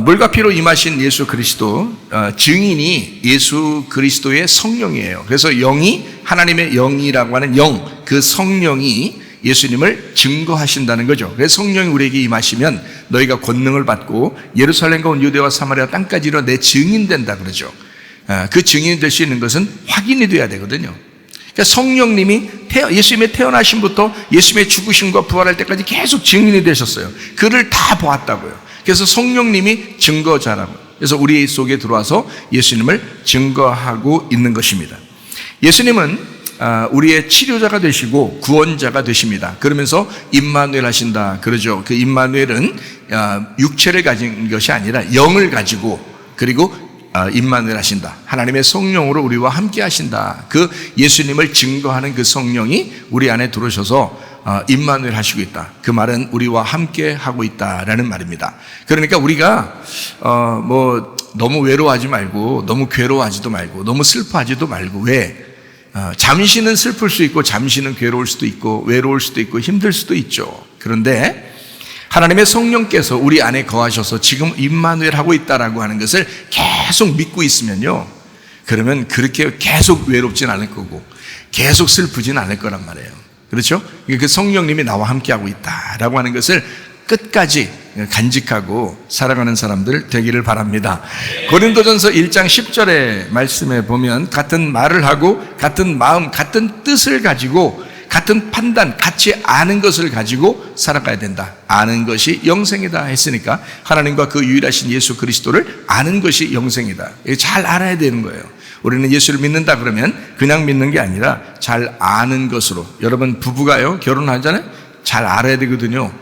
물과 피로 임하신 예수 그리스도, 증인이 예수 그리스도의 성령이에요. 그래서 영이, 하나님의 영이라고 하는 영, 그 성령이 예수님을 증거하신다는 거죠. 그래서 성령이 우리에게 임하시면 너희가 권능을 받고 예루살렘과 온 유대와 사마리아 땅까지 이르러 내 증인 된다 그러죠. 그 증인이 될 수 있는 것은 확인이 돼야 되거든요. 그러니까 성령님이 예수님의 태어나심부터 예수님의 죽으심과 부활할 때까지 계속 증인이 되셨어요. 그를 다 보았다고요. 그래서 성령님이 증거자라고. 그래서 우리 속에 들어와서 예수님을 증거하고 있는 것입니다. 예수님은 우리의 치료자가 되시고 구원자가 되십니다. 그러면서 임마누엘 하신다 그러죠. 그 임마누엘은 육체를 가진 것이 아니라 영을 가지고 그리고 임마누엘 하신다. 하나님의 성령으로 우리와 함께 하신다. 그 예수님을 증거하는 그 성령이 우리 안에 들어오셔서 임마누엘 하시고 있다. 그 말은 우리와 함께 하고 있다라는 말입니다. 그러니까 우리가 뭐 너무 외로워하지 말고 너무 괴로워하지도 말고 너무 슬퍼하지도 말고 왜? 잠시는 슬플 수 있고 잠시는 괴로울 수도 있고 외로울 수도 있고 힘들 수도 있죠. 그런데 하나님의 성령께서 우리 안에 거하셔서 지금 임마누엘 하고 있다라고 하는 것을 계속 믿고 있으면요, 그러면 그렇게 계속 외롭진 않을 거고 계속 슬프진 않을 거란 말이에요. 그렇죠? 그 성령님이 나와 함께하고 있다라고 하는 것을 끝까지 간직하고 살아가는 사람들 되기를 바랍니다. 고린도전서 1장 10절의 말씀에 보면 같은 말을 하고 같은 마음, 같은 뜻을 가지고 같은 판단, 같이 아는 것을 가지고 살아가야 된다. 아는 것이 영생이다 했으니까 하나님과 그 유일하신 예수 그리스도를 아는 것이 영생이다. 잘 알아야 되는 거예요. 우리는 예수를 믿는다 그러면 그냥 믿는 게 아니라 잘 아는 것으로. 여러분 부부가요 결혼하잖아요, 잘 알아야 되거든요.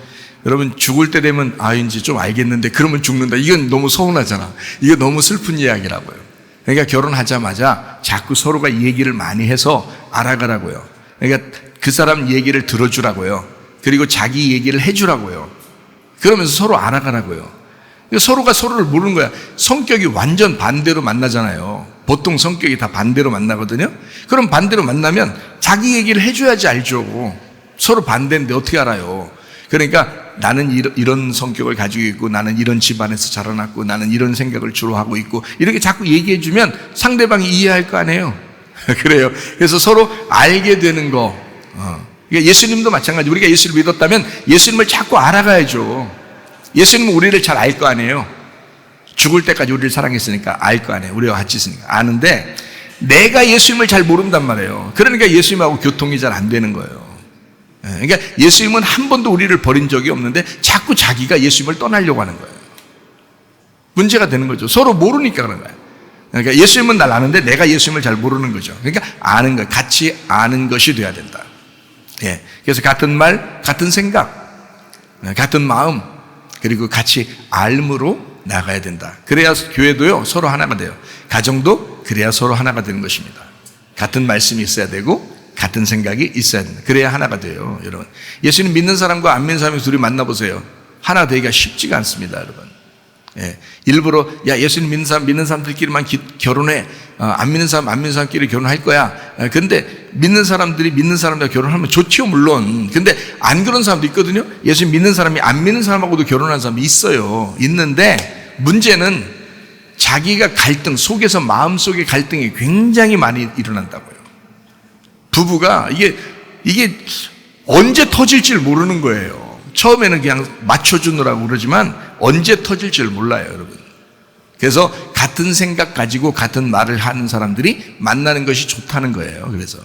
여러분 죽을 때 되면 이제 좀 알겠는데 그러면 죽는다. 이건 너무 서운하잖아. 이거 너무 슬픈 이야기라고요. 그러니까 결혼하자마자 자꾸 서로가 얘기를 많이 해서 알아가라고요. 그러니까 그 사람 얘기를 들어주라고요. 그리고 자기 얘기를 해주라고요. 그러면서 서로 알아가라고요. 서로가 서로를 모르는 거야. 성격이 완전 반대로 만나잖아요. 보통 성격이 다 반대로 만나거든요. 그럼 반대로 만나면 자기 얘기를 해줘야지 알죠. 서로 반대인데 어떻게 알아요? 그러니까 나는 이런 성격을 가지고 있고 나는 이런 집안에서 자라났고 나는 이런 생각을 주로 하고 있고 이렇게 자꾸 얘기해주면 상대방이 이해할 거 아니에요. 그래요. 그래서 서로 알게 되는 거. 그러니까 예수님도 마찬가지. 우리가 예수를 믿었다면 예수님을 자꾸 알아가야죠. 예수님은 우리를 잘 알 거 아니에요. 죽을 때까지 우리를 사랑했으니까 알 거 아니에요. 우리와 같이 있으니까 아는데 내가 예수님을 잘 모른단 말이에요. 그러니까 예수님하고 교통이 잘 안 되는 거예요. 그러니까 예수님은 한 번도 우리를 버린 적이 없는데 자꾸 자기가 예수님을 떠나려고 하는 거예요. 문제가 되는 거죠. 서로 모르니까 그런 거예요. 그러니까 예수님은 날 아는데 내가 예수님을 잘 모르는 거죠. 그러니까 아는 것, 같이 아는 것이 돼야 된다. 예. 그래서 같은 말, 같은 생각, 같은 마음, 그리고 같이 알므로 나가야 된다. 그래야 교회도요 서로 하나가 돼요. 가정도 그래야 서로 하나가 되는 것입니다. 같은 말씀이 있어야 되고 같은 생각이 있어야 된다. 그래야 하나가 돼요. 여러분, 예수님 믿는 사람과 안 믿는 사람이 둘이 만나보세요. 하나 되기가 쉽지가 않습니다. 여러분, 예. 일부러 예수님 믿는 사람들끼리만 결혼해, 안 믿는 사람끼리 결혼할 거야. 근데 믿는 사람들이 믿는 사람들과 결혼하면 좋지요, 물론. 근데 안 그런 사람도 있거든요. 예수님 믿는 사람이 안 믿는 사람하고도 결혼하는 사람이 있어요. 있는데 문제는 자기가 갈등 속에서, 마음속에 갈등이 굉장히 많이 일어난다고요. 부부가 이게 언제 터질지 모르는 거예요. 처음에는 그냥 맞춰주느라고 그러지만 언제 터질지 몰라요, 여러분. 그래서 같은 생각 가지고 같은 말을 하는 사람들이 만나는 것이 좋다는 거예요. 그래서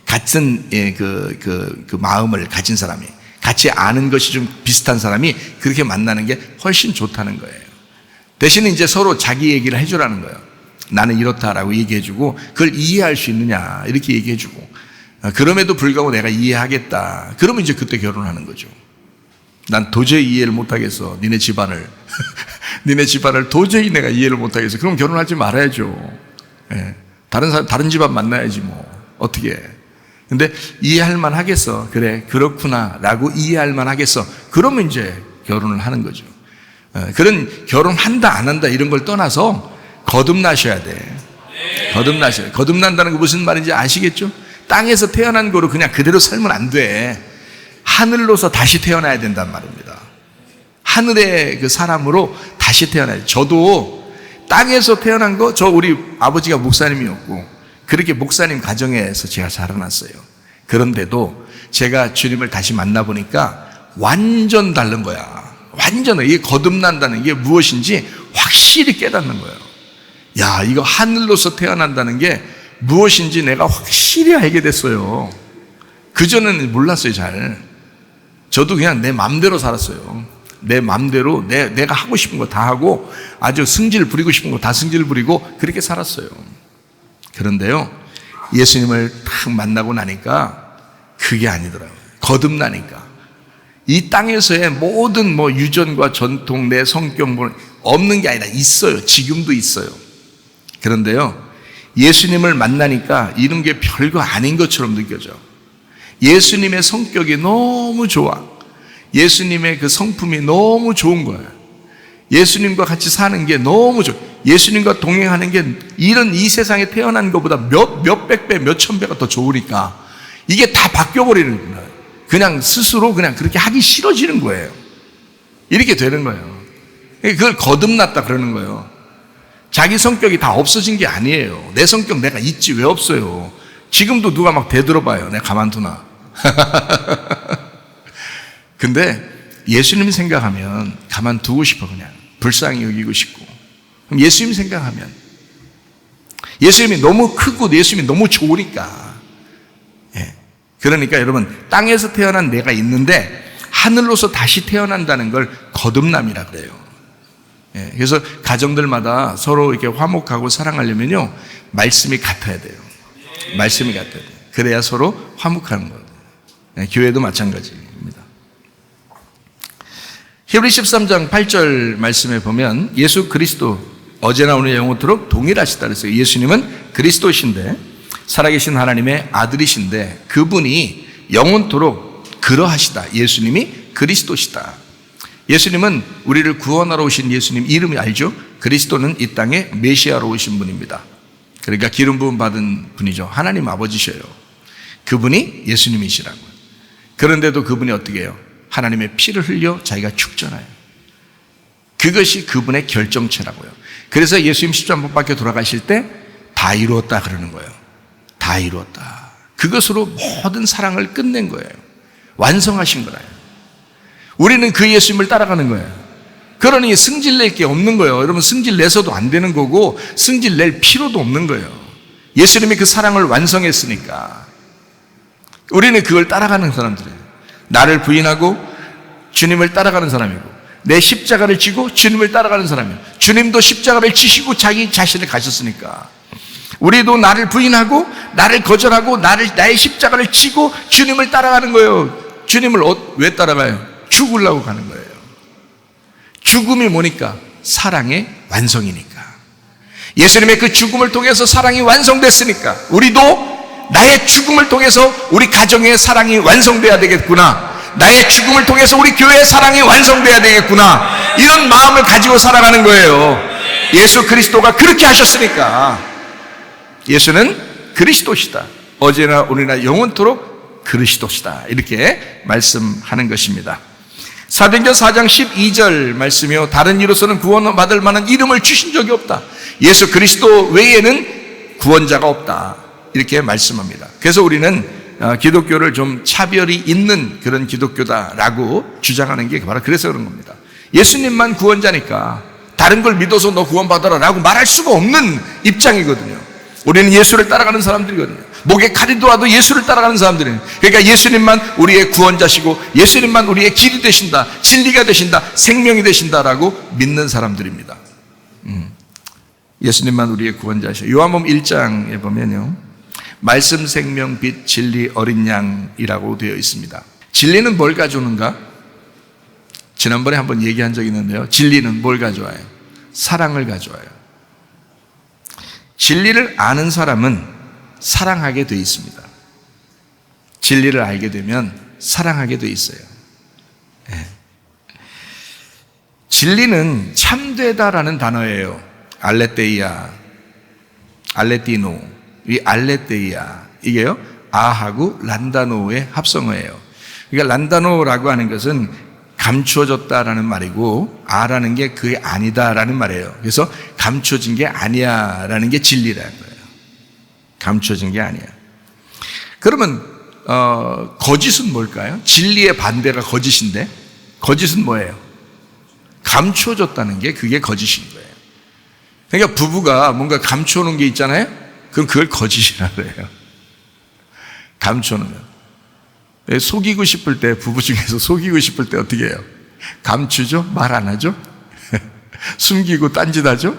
같은 그 마음을 가진 사람이, 같이 아는 것이 좀 비슷한 사람이 그렇게 만나는 게 훨씬 좋다는 거예요. 대신에 이제 서로 자기 얘기를 해주라는 거예요. 나는 이렇다라고 얘기해주고 그걸 이해할 수 있느냐 이렇게 얘기해주고, 그럼에도 불구하고 내가 이해하겠다. 그러면 이제 그때 결혼하는 거죠. 난 도저히 이해를 못하겠어, 니네 집안을. 니네 집안을 도저히 내가 이해를 못하겠어. 그럼 결혼하지 말아야죠. 예. 다른 집안 만나야지 뭐. 어떻게 해. 근데 이해할 만 하겠어. 그래, 그렇구나 라고 이해할 만 하겠어. 그러면 이제 결혼을 하는 거죠. 그런 결혼한다 안 한다 이런 걸 떠나서 거듭나셔야 돼. 거듭나셔야 돼. 거듭난다는 게 무슨 말인지 아시겠죠? 땅에서 태어난 거로 그냥 그대로 살면 안 돼. 하늘로서 다시 태어나야 된단 말입니다. 하늘의 그 사람으로 다시 태어나야 돼. 저도 땅에서 태어난 거, 우리 아버지가 목사님이었고 그렇게 목사님 가정에서 제가 자라났어요. 그런데도 제가 주님을 다시 만나보니까 완전 다른 거야. 완전. 이게 거듭난다는 게 무엇인지 확실히 깨닫는 거예요. 야, 이거 하늘로서 태어난다는 게 무엇인지 내가 확실히 알게 됐어요. 그전에는 몰랐어요, 잘. 저도 그냥 내 맘대로 살았어요. 내 맘대로 내가 하고 싶은 거 다 하고 아주 승질 부리고 싶은 거 다 승질 부리고 그렇게 살았어요. 그런데요, 예수님을 딱 만나고 나니까 그게 아니더라고요. 거듭나니까. 이 땅에서의 모든 유전과 전통, 내 성격 없는 게 아니라 있어요. 지금도 있어요. 그런데요, 예수님을 만나니까 이런 게 별거 아닌 것처럼 느껴져. 예수님의 성격이 너무 좋아. 예수님의 그 성품이 너무 좋은 거예요. 예수님과 같이 사는 게 너무 좋아. 예수님과 동행하는 게 이 세상에 태어난 것보다 몇백 배, 몇천 배가 더 좋으니까 이게 다 바뀌어버리는 거예요. 그냥 스스로 그냥 그렇게 하기 싫어지는 거예요. 이렇게 되는 거예요. 그걸 거듭났다 그러는 거예요. 자기 성격이 다 없어진 게 아니에요. 내 성격 내가 있지 왜 없어요. 지금도 누가 막 대들어봐요. 내가 가만두나. 근데 예수님 생각하면 가만두고 싶어. 그냥 불쌍히 여기고 싶고. 그럼 예수님 생각하면 예수님이 너무 크고 예수님이 너무 좋으니까. 그러니까 여러분, 땅에서 태어난 내가 있는데 하늘로서 다시 태어난다는 걸 거듭남이라 그래요. 그래서 가정들마다 서로 이렇게 화목하고 사랑하려면요, 말씀이 같아야 돼요. 말씀이 같아야 돼요. 그래야 서로 화목하는 거예요. 교회도 마찬가지입니다. 히브리 13장 8절 말씀에 보면 예수 그리스도 어제나 오늘 영원토록 동일하시다 그랬어요. 예수님은 그리스도신데 살아계신 하나님의 아들이신데 그분이 영원토록 그러하시다. 예수님이 그리스도시다. 예수님은 우리를 구원하러 오신 예수님 이름이 알죠? 그리스도는 이 땅에 메시아로 오신 분입니다. 그러니까 기름 부음 받은 분이죠. 하나님 아버지셔요. 그분이 예수님이시라고요. 그런데도 그분이 어떻게 해요? 하나님의 피를 흘려 자기가 죽잖아요. 그것이 그분의 결정체라고요. 그래서 예수님 십자가 못 박혀 돌아가실 때 다 이루었다 그러는 거예요. 다 이루었다. 그것으로 모든 사랑을 끝낸 거예요. 완성하신 거예요. 우리는 그 예수님을 따라가는 거예요. 그러니 승질 낼 게 없는 거예요. 여러분, 승질 내서도 안 되는 거고 승질 낼 필요도 없는 거예요. 예수님이 그 사랑을 완성했으니까 우리는 그걸 따라가는 사람들이에요. 나를 부인하고 주님을 따라가는 사람이고 내 십자가를 지고 주님을 따라가는 사람이에요. 주님도 십자가를 지시고 자기 자신을 가셨으니까 우리도 나를 부인하고 나를 거절하고 나의 십자가를 지고 주님을 따라가는 거예요. 주님을 왜 따라가요? 죽으려고 가는 거예요. 죽음이 뭐니까? 사랑의 완성이니까. 예수님의 그 죽음을 통해서 사랑이 완성됐으니까 우리도 나의 죽음을 통해서 우리 가정의 사랑이 완성돼야 되겠구나. 나의 죽음을 통해서 우리 교회의 사랑이 완성돼야 되겠구나. 이런 마음을 가지고 살아가는 거예요. 예수 그리스도가 그렇게 하셨으니까. 예수는 그리스도시다. 어제나 오늘이나 영원토록 그리스도시다. 이렇게 말씀하는 것입니다. 사도행전 4장 12절 말씀이요. 다른 이로서는 구원받을 만한 이름을 주신 적이 없다. 예수 그리스도 외에는 구원자가 없다. 이렇게 말씀합니다. 그래서 우리는 기독교를 좀 차별이 있는 그런 기독교다라고 주장하는 게 바로 그래서 그런 겁니다. 예수님만 구원자니까 다른 걸 믿어서 너 구원받아라 라고 말할 수가 없는 입장이거든요. 우리는 예수를 따라가는 사람들이거든요. 목에 칼이 들어와도 예수를 따라가는 사람들이에요. 그러니까 예수님만 우리의 구원자시고 예수님만 우리의 길이 되신다, 진리가 되신다, 생명이 되신다라고 믿는 사람들입니다. 예수님만 우리의 구원자시고 요한복음 1장에 보면요, 말씀, 생명, 빛, 진리, 어린 양이라고 되어 있습니다. 진리는 뭘 가져오는가? 지난번에 한번 얘기한 적이 있는데요, 진리는 뭘 가져와요? 사랑을 가져와요. 진리를 아는 사람은 사랑하게 되어 있습니다. 진리를 알게 되면 사랑하게 되어 있어요. 진리는 참되다라는 단어예요. 알레테이아, 알레티노. 이 알레테이아, 이게요, 아하고 란다노의 합성어예요. 그러니까 란다노라고 하는 것은 감추어졌다라는 말이고 아라는 게 그게 아니다라는 말이에요. 그래서 감추어진 게 아니야라는 게 진리라는 거예요. 감추어진 게 아니야. 그러면 거짓은 뭘까요? 진리의 반대가 거짓인데 거짓은 뭐예요? 감추어졌다는 게 그게 거짓인 거예요. 그러니까 부부가 뭔가 감추어놓은 게 있잖아요. 그럼 그걸 거짓이라고 해요. 감추어놓으면. 속이고 싶을 때, 부부 중에서 속이고 싶을 때 어떻게 해요? 감추죠? 말 안 하죠? 숨기고 딴짓하죠?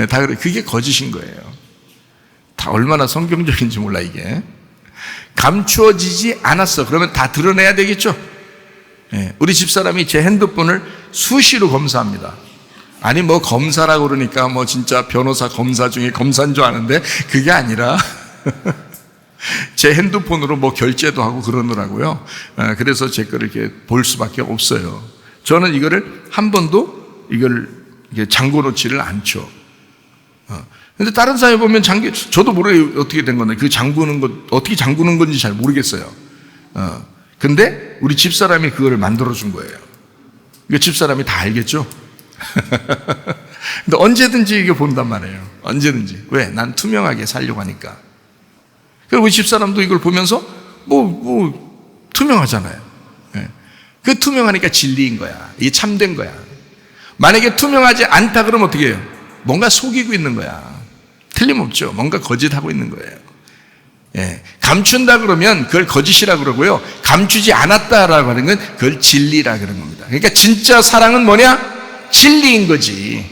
다 그래. 그게 거짓인 거예요. 다 얼마나 성경적인지 몰라 이게. 감추어지지 않았어. 그러면 다 드러내야 되겠죠. 예, 우리 집사람이 제 핸드폰을 수시로 검사합니다. 아니 뭐 검사라고 그러니까 뭐 진짜 변호사 검사 중에 검사인 줄 아는데 그게 아니라 제 핸드폰으로 뭐 결제도 하고 그러더라고요. 그래서 제 거를 이렇게 볼 수밖에 없어요. 저는 이거를 한 번도 이걸 잠궈 놓지를 않죠. 근데 다른 사회 보면 저도 모르게 어떻게 된 건데 그 잠그는 것 어떻게 잠그는 건지 잘 모르겠어요. 근데 우리 집사람이 그거를 만들어 준 거예요. 그 집사람이 다 알겠죠. 근데 언제든지 이게 본단 말이에요. 언제든지. 왜? 난 투명하게 살려고 하니까. 그리고 우리 집사람도 이걸 보면서 투명하잖아요. 그 투명하니까 진리인 거야. 이게 참된 거야. 만약에 투명하지 않다 그러면 어떻게 해요? 뭔가 속이고 있는 거야. 틀림없죠. 뭔가 거짓하고 있는 거예요. 예. 감춘다 그러면 그걸 거짓이라 그러고요. 감추지 않았다라고 하는 건 그걸 진리라 그런 겁니다. 그러니까 진짜 사랑은 뭐냐? 진리인 거지.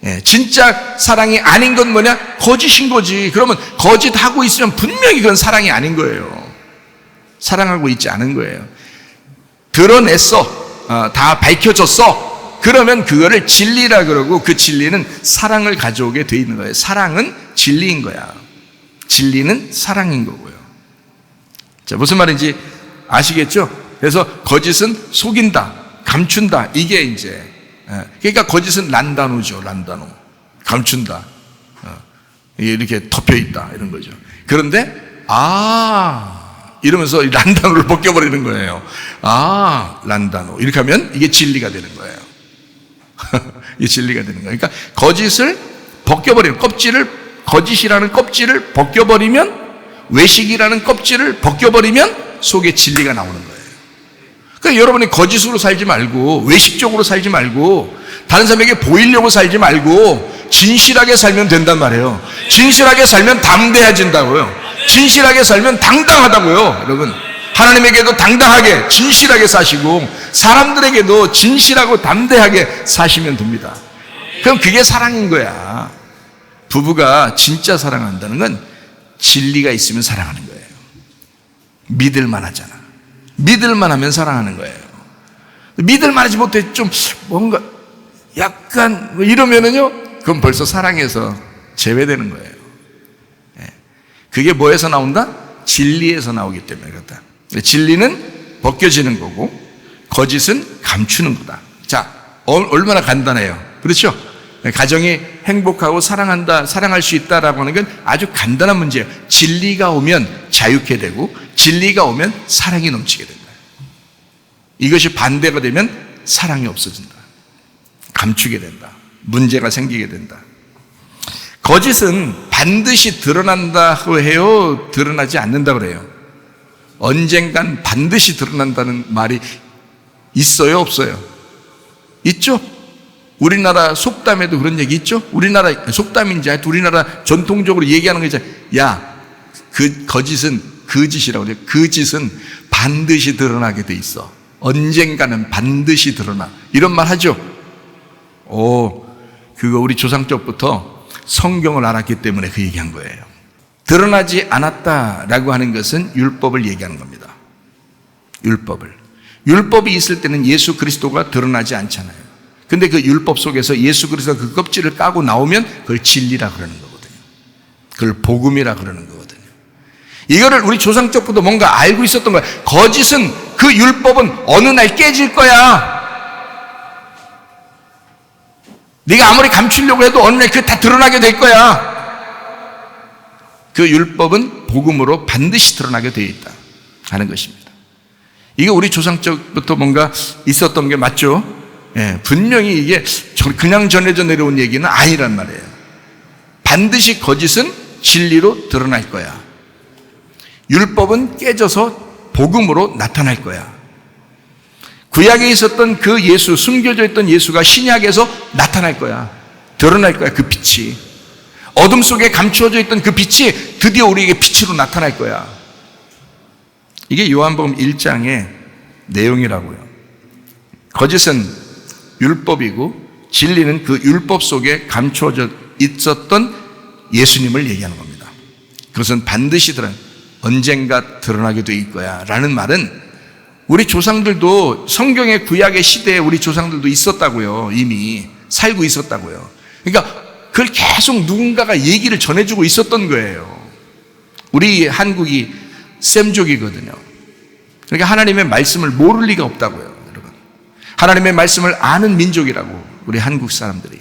예. 진짜 사랑이 아닌 건 뭐냐? 거짓인 거지. 그러면 거짓하고 있으면 분명히 그건 사랑이 아닌 거예요. 사랑하고 있지 않은 거예요. 드러냈어. 다 밝혀졌어. 그러면 그거를 진리라 그러고 그 진리는 사랑을 가져오게 돼 있는 거예요. 사랑은 진리인 거야. 진리는 사랑인 거고요. 자, 무슨 말인지 아시겠죠? 그래서 거짓은 속인다, 감춘다. 이게 이제 그러니까 거짓은 란다노죠. 란다노. 감춘다. 이렇게 덮여 있다 이런 거죠. 그런데 이러면서 란다노를 벗겨버리는 거예요. 란다노. 이렇게 하면 이게 진리가 되는 거예요. 이게 진리가 되는 거예요. 그러니까 거짓을 벗겨버리면 거짓이라는 껍질을 벗겨버리면 외식이라는 껍질을 벗겨버리면 속에 진리가 나오는 거예요. 그러니까 여러분이 거짓으로 살지 말고 외식적으로 살지 말고 다른 사람에게 보이려고 살지 말고 진실하게 살면 된단 말이에요. 진실하게 살면 담대해진다고요. 진실하게 살면 당당하다고요. 여러분 하나님에게도 당당하게 진실하게 사시고 사람들에게도 진실하고 담대하게 사시면 됩니다. 그럼 그게 사랑인 거야. 부부가 진짜 사랑한다는 건 진리가 있으면 사랑하는 거예요. 믿을만 하잖아. 믿을만 하면 사랑하는 거예요. 믿을만 하지 못해 좀 뭔가 약간 이러면은요 그건 벌써 사랑에서 제외되는 거예요. 그게 뭐에서 나온다? 진리에서 나오기 때문에 그렇다. 진리는 벗겨지는 거고 거짓은 감추는 거다. 자, 얼마나 간단해요. 그렇죠? 가정이 행복하고 사랑할 수 있다라고 하는 건 아주 간단한 문제예요. 진리가 오면 자유케 되고 진리가 오면 사랑이 넘치게 된다. 이것이 반대가 되면 사랑이 없어진다. 감추게 된다. 문제가 생기게 된다. 거짓은 반드시 드러난다고 해요? 드러나지 않는다고 그래요? 언젠간 반드시 드러난다는 말이 있어요? 없어요? 있죠? 우리나라 속담에도 그런 얘기 있죠? 우리나라 속담인지 하여튼 우리나라 전통적으로 얘기하는 거 있잖아요. 야, 그 거짓은 거짓이라고 그래요. 그 짓은 반드시 드러나게 돼 있어. 언젠가는 반드시 드러나. 이런 말 하죠? 그거 우리 조상 쪽부터 성경을 알았기 때문에 그 얘기한 거예요. 드러나지 않았다라고 하는 것은 율법을 얘기하는 겁니다. 율법이 있을 때는 예수 그리스도가 드러나지 않잖아요. 근데 그 율법 속에서 예수 그리스도가 그 껍질을 까고 나오면 그걸 진리라 그러는 거거든요. 그걸 복음이라 그러는 거거든요. 이거를 우리 조상 쪽부터 뭔가 알고 있었던 거야. 거짓은 그 율법은 어느 날 깨질 거야. 네가 아무리 감추려고 해도 어느 날 그게 다 드러나게 될 거야. 그 율법은 복음으로 반드시 드러나게 되어 있다 하는 것입니다. 이게 우리 조상 쪽부터 뭔가 있었던 게 맞죠? 분명히 이게 그냥 전해져 내려온 얘기는 아니란 말이에요. 반드시 거짓은 진리로 드러날 거야. 율법은 깨져서 복음으로 나타날 거야. 구약에 있었던 그 예수, 숨겨져 있던 예수가 신약에서 나타날 거야. 드러날 거야, 그 빛이. 어둠 속에 감추어져 있던 그 빛이 드디어 우리에게 빛으로 나타날 거야. 이게 요한복음 1장의 내용이라고요. 거짓은 율법이고 진리는 그 율법 속에 감추어져 있었던 예수님을 얘기하는 겁니다. 그것은 반드시 언젠가 드러나게 돼 있을 거야 라는 말은 우리 조상들도 성경의 구약의 시대에 우리 조상들도 있었다고요. 이미 살고 있었다고요. 그러니까 그걸 계속 누군가가 얘기를 전해주고 있었던 거예요. 우리 한국이 셈족이거든요. 그러니까 하나님의 말씀을 모를 리가 없다고요, 여러분. 하나님의 말씀을 아는 민족이라고, 우리 한국 사람들이.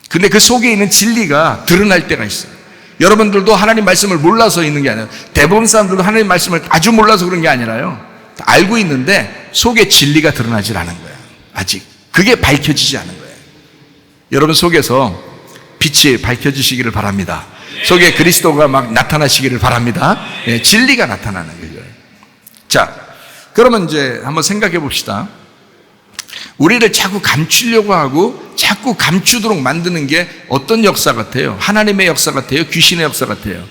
근데 그 속에 있는 진리가 드러날 때가 있어요. 여러분들도 하나님 말씀을 몰라서 있는 게 아니라, 대부분 사람들도 하나님 말씀을 아주 몰라서 그런 게 아니라요, 알고 있는데 속에 진리가 드러나질 않은 거예요. 아직 그게 밝혀지지 않은 거예요. 여러분 속에서 빛이 밝혀지시기를 바랍니다. 속에 그리스도가 막 나타나시기를 바랍니다. 예, 진리가 나타나는 거예요. 자, 그러면 이제 한번 생각해 봅시다. 우리를 자꾸 감추려고 하고 자꾸 감추도록 만드는 게 어떤 역사 같아요? 하나님의 역사 같아요? 귀신의 역사 같아요?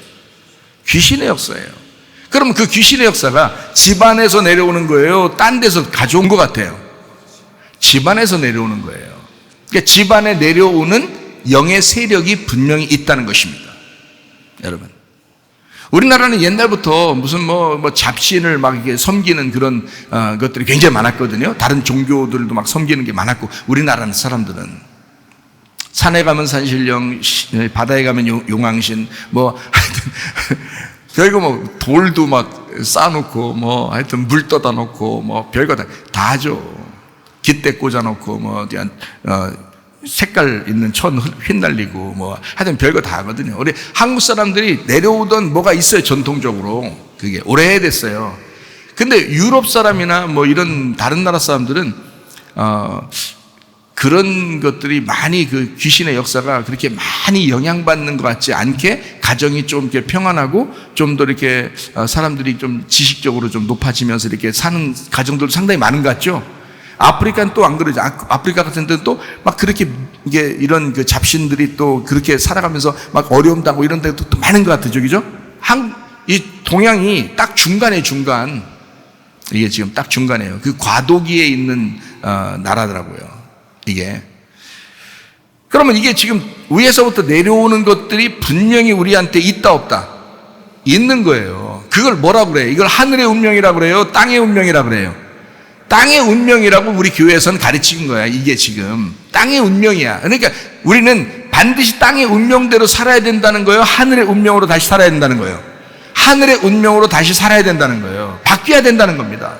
귀신의 역사예요. 그럼 그 귀신의 역사가 집안에서 내려오는 거예요? 딴 데서 가져온 것 같아요? 집안에서 내려오는 거예요. 그러니까 집안에 내려오는 영의 세력이 분명히 있다는 것입니다. 여러분, 우리나라는 옛날부터 무슨 뭐 잡신을 막 이렇게 섬기는 그런 것들이 굉장히 많았거든요. 다른 종교들도 막 섬기는 게 많았고, 우리나라는 사람들은 산에 가면 산신령, 바다에 가면 용왕신, 뭐 하여튼 결국 뭐 돌도 막 쌓아놓고, 뭐 하여튼 물 떠다 놓고, 뭐 별거 다 하죠. 깃대 꽂아놓고, 뭐 색깔 있는 천 휘날리고, 뭐 하여튼 별거 다 하거든요. 우리 한국 사람들이 내려오던 뭐가 있어요, 전통적으로. 그게 오래됐어요. 근데 유럽 사람이나 뭐 이런 다른 나라 사람들은 그런 것들이 많이, 그 귀신의 역사가 그렇게 많이 영향받는 것 같지 않게 가정이 좀 이렇게 평안하고 좀 더 이렇게 사람들이 좀 지식적으로 좀 높아지면서 이렇게 사는 가정들도 상당히 많은 것 같죠? 아프리카는 또 안 그러죠. 아프리카 같은 데는 또 막 그렇게 이게 이런 그 잡신들이 또 그렇게 살아가면서 막 어려움 당하고 이런 데도 또 많은 것 같아요. 그죠? 이 동양이 딱 중간에 중간, 이게 지금 딱 중간이에요. 그 과도기에 있는 나라더라고요. 이게. 그러면 이게 지금 위에서부터 내려오는 것들이 분명히 우리한테 있다 없다? 있는 거예요. 그걸 뭐라고 그래요? 이걸 하늘의 운명이라고 그래요? 땅의 운명이라고 그래요? 땅의 운명이라고 우리 교회에서는 가르치는 거야. 이게 지금 땅의 운명이야. 그러니까 우리는 반드시 땅의 운명대로 살아야 된다는 거예요? 하늘의 운명으로 다시 살아야 된다는 거예요? 하늘의 운명으로 다시 살아야 된다는 거예요. 바뀌어야 된다는 겁니다.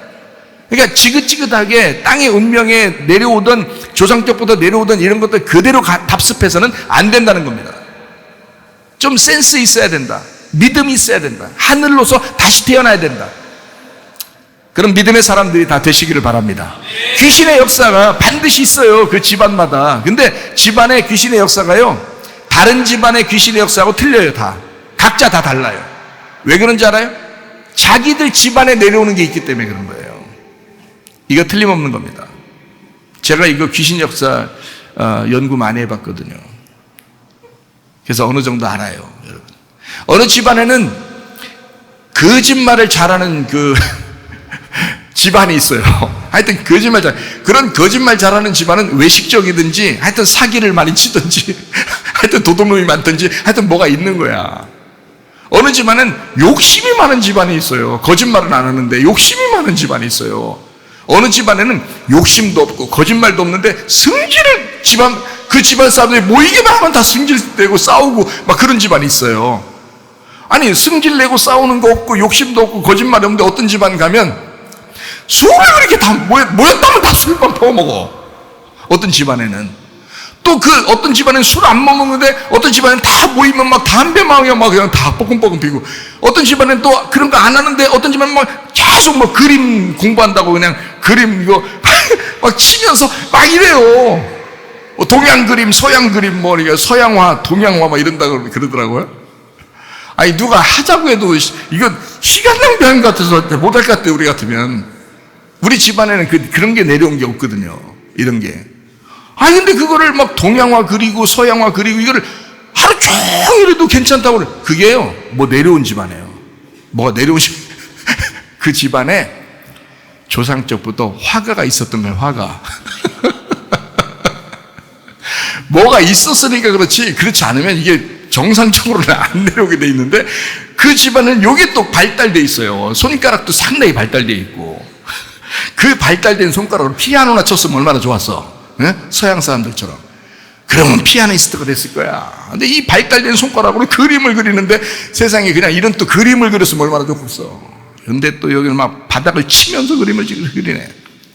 그러니까 지긋지긋하게 땅의 운명에 내려오던, 조상 때부터 내려오던 이런 것들 그대로 답습해서는 안 된다는 겁니다. 좀 센스 있어야 된다. 믿음이 있어야 된다. 하늘로서 다시 태어나야 된다. 그런 믿음의 사람들이 다 되시기를 바랍니다. 귀신의 역사가 반드시 있어요, 그 집안마다. 근데 집안의 귀신의 역사가요, 다른 집안의 귀신의 역사하고 틀려요. 다 각자 다 달라요. 왜 그런지 알아요? 자기들 집안에 내려오는 게 있기 때문에 그런 거예요. 이거 틀림없는 겁니다. 제가 이거 귀신 역사 연구 많이 해봤거든요. 그래서 어느 정도 알아요, 여러분. 어느 집안에는 거짓말을 잘하는 그 집안이 있어요. 하여튼 그런 거짓말 잘하는 집안은 외식적이든지 하여튼 사기를 많이 치든지 하여튼 도둑놈이 많든지 하여튼 뭐가 있는 거야. 어느 집안은 욕심이 많은 집안이 있어요. 거짓말은 안 하는데 욕심이 많은 집안이 있어요. 어느 집안에는 욕심도 없고 거짓말도 없는데 승질을 그 집안 사람들이 모이기만 하면 다 승질내고 싸우고 막 그런 집안이 있어요. 아니, 승질내고 싸우는 거 없고 욕심도 없고 거짓말이 없는데 어떤 집안 가면 술을 그렇게 다 모였다면 다 술만 퍼먹어. 어떤 집안에는 또 그 어떤 집안에는 술 안 먹는데 어떤 집안에는 다 모이면 막 담배만 막 그냥 다 뻐끔뻐끔 피고, 어떤 집안에는 또 그런 거 안 하는데 어떤 집안은 막 계속 뭐 그림 공부한다고 그냥 그림 이거 막 치면서 막 이래요. 동양 그림, 서양 그림, 뭐 이게 서양화, 동양화 막 이런다고 그러더라고요. 아니, 누가 하자고 해도 이거 시간 낭비하는 것 같아서 못할 것 같아. 우리 같으면. 우리 집안에는 그런 게 내려온 게 없거든요. 이런 게. 아니, 근데 그거를 막 동양화 그리고 서양화 그리고 이거를 하루 종일 해도 괜찮다고 그래. 그게요, 뭐 내려온 집안이에요. 뭐가 내려오신 그 집안에 조상적부터 화가가 있었던 거예요. 화가. 뭐가 있었으니까 그렇지, 그렇지 않으면 이게 정상적으로는 안 내려오게 돼 있는데 그 집안은 요게 또 발달돼 있어요. 손가락도 상당히 발달돼 있고 그 발달된 손가락으로 피아노나 쳤으면 얼마나 좋았어. 예? 서양 사람들처럼. 그러면 피아니스트가 됐을 거야. 근데 이 발달된 손가락으로 그림을 그리는데 세상에 그냥 이런 또 그림을 그렸으면 얼마나 좋겠어. 근데 또 여기는 막 바닥을 치면서 그림을 그리네.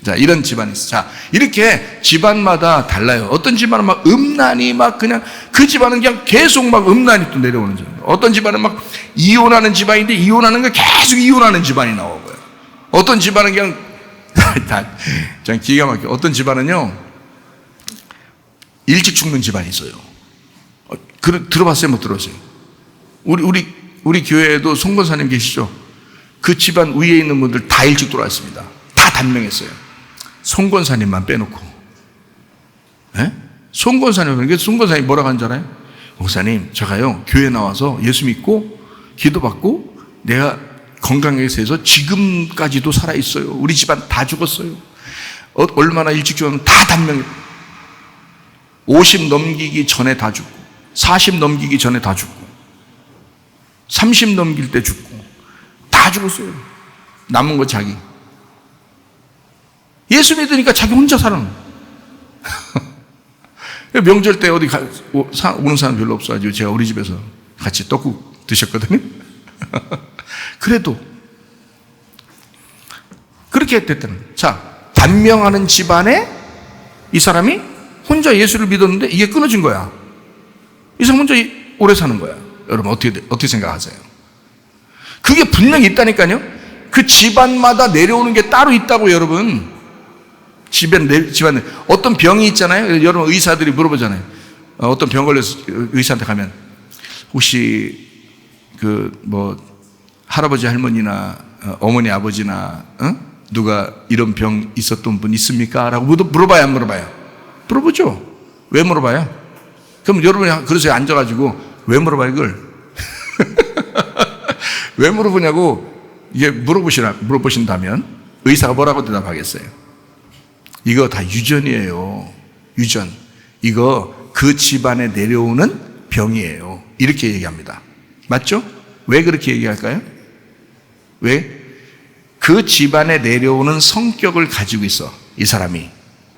자, 이런 집안이 있어. 자, 이렇게 집안마다 달라요. 어떤 집안은 막 음란이 막 그냥 그 집안은 그냥 계속 막 음란이 또 내려오는 집안. 어떤 집안은 막 이혼하는 집안인데 이혼하는 거 계속 이혼하는 집안이 나오고요. 어떤 집안은 그냥 참 기가 막혀. 어떤 집안은요 일찍 죽는 집안이 있어요. 들어봤어요? 못 들었어요? 우리 교회에도 송 권사님 계시죠? 그 집안 위에 있는 분들 다 일찍 돌아왔습니다. 다 단명했어요. 송 권사님만 빼놓고. 예? 송 권사님, 송 권사님 뭐라고 하는 줄 알아요? 목사님, 제가요 교회 나와서 예수 믿고 기도받고 내가 건강하게 해서 지금까지도 살아있어요. 우리 집안 다 죽었어요. 얼마나 일찍 죽었면 다 단명했어요. 50 넘기기 전에 다 죽고 40 넘기기 전에 다 죽고 30 넘길 때 죽고 다 죽었어요. 남은 거 자기. 예수 믿으니까 자기 혼자 살아는 명절 때 어디 오는 사람 별로 없어가지고 제가 우리 집에서 같이 떡국 드셨거든요. 그래도 그렇게 됐다는. 자, 단명하는 집안에 이 사람이 혼자 예수를 믿었는데 이게 끊어진 거야. 이 사람 혼자 오래 사는 거야. 여러분 어떻게 생각하세요? 그게 분명히 있다니까요. 그 집안마다 내려오는 게 따로 있다고. 여러분 집안 어떤 병이 있잖아요. 여러분 의사들이 물어보잖아요. 어떤 병 걸려서 의사한테 가면 혹시 할아버지 할머니나 어머니 아버지나 누가 이런 병 있었던 분 있습니까? 라고 물어봐요, 안 물어봐요? 물어보죠. 왜 물어봐요? 그럼 여러분이 그래서 앉아가지고 왜 물어봐요 이걸? 왜 물어보냐고 이게 물어보신다면 의사가 뭐라고 대답하겠어요? 이거 다 유전이에요. 유전. 이거 그 집안에 내려오는 병이에요. 이렇게 얘기합니다. 맞죠? 왜 그렇게 얘기할까요? 왜? 그 집안에 내려오는 성격을 가지고 있어, 이 사람이.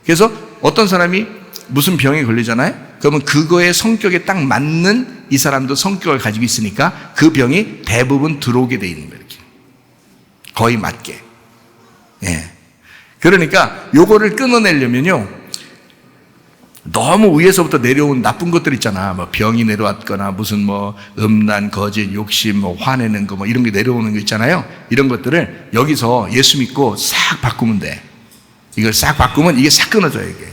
그래서 어떤 사람이 무슨 병에 걸리잖아요? 그러면 그거의 성격에 딱 맞는 이 사람도 성격을 가지고 있으니까 그 병이 대부분 들어오게 돼 있는 거예요. 이렇게. 거의 맞게. 예. 그러니까 요거를 끊어내려면요, 너무 위에서부터 내려온 나쁜 것들 있잖아. 뭐 병이 내려왔거나 무슨 뭐 음란, 거짓, 욕심, 뭐 화내는 거 뭐 이런 게 내려오는 거 있잖아요. 이런 것들을 여기서 예수 믿고 싹 바꾸면 돼. 이걸 싹 바꾸면 이게 싹 끊어져요, 이게.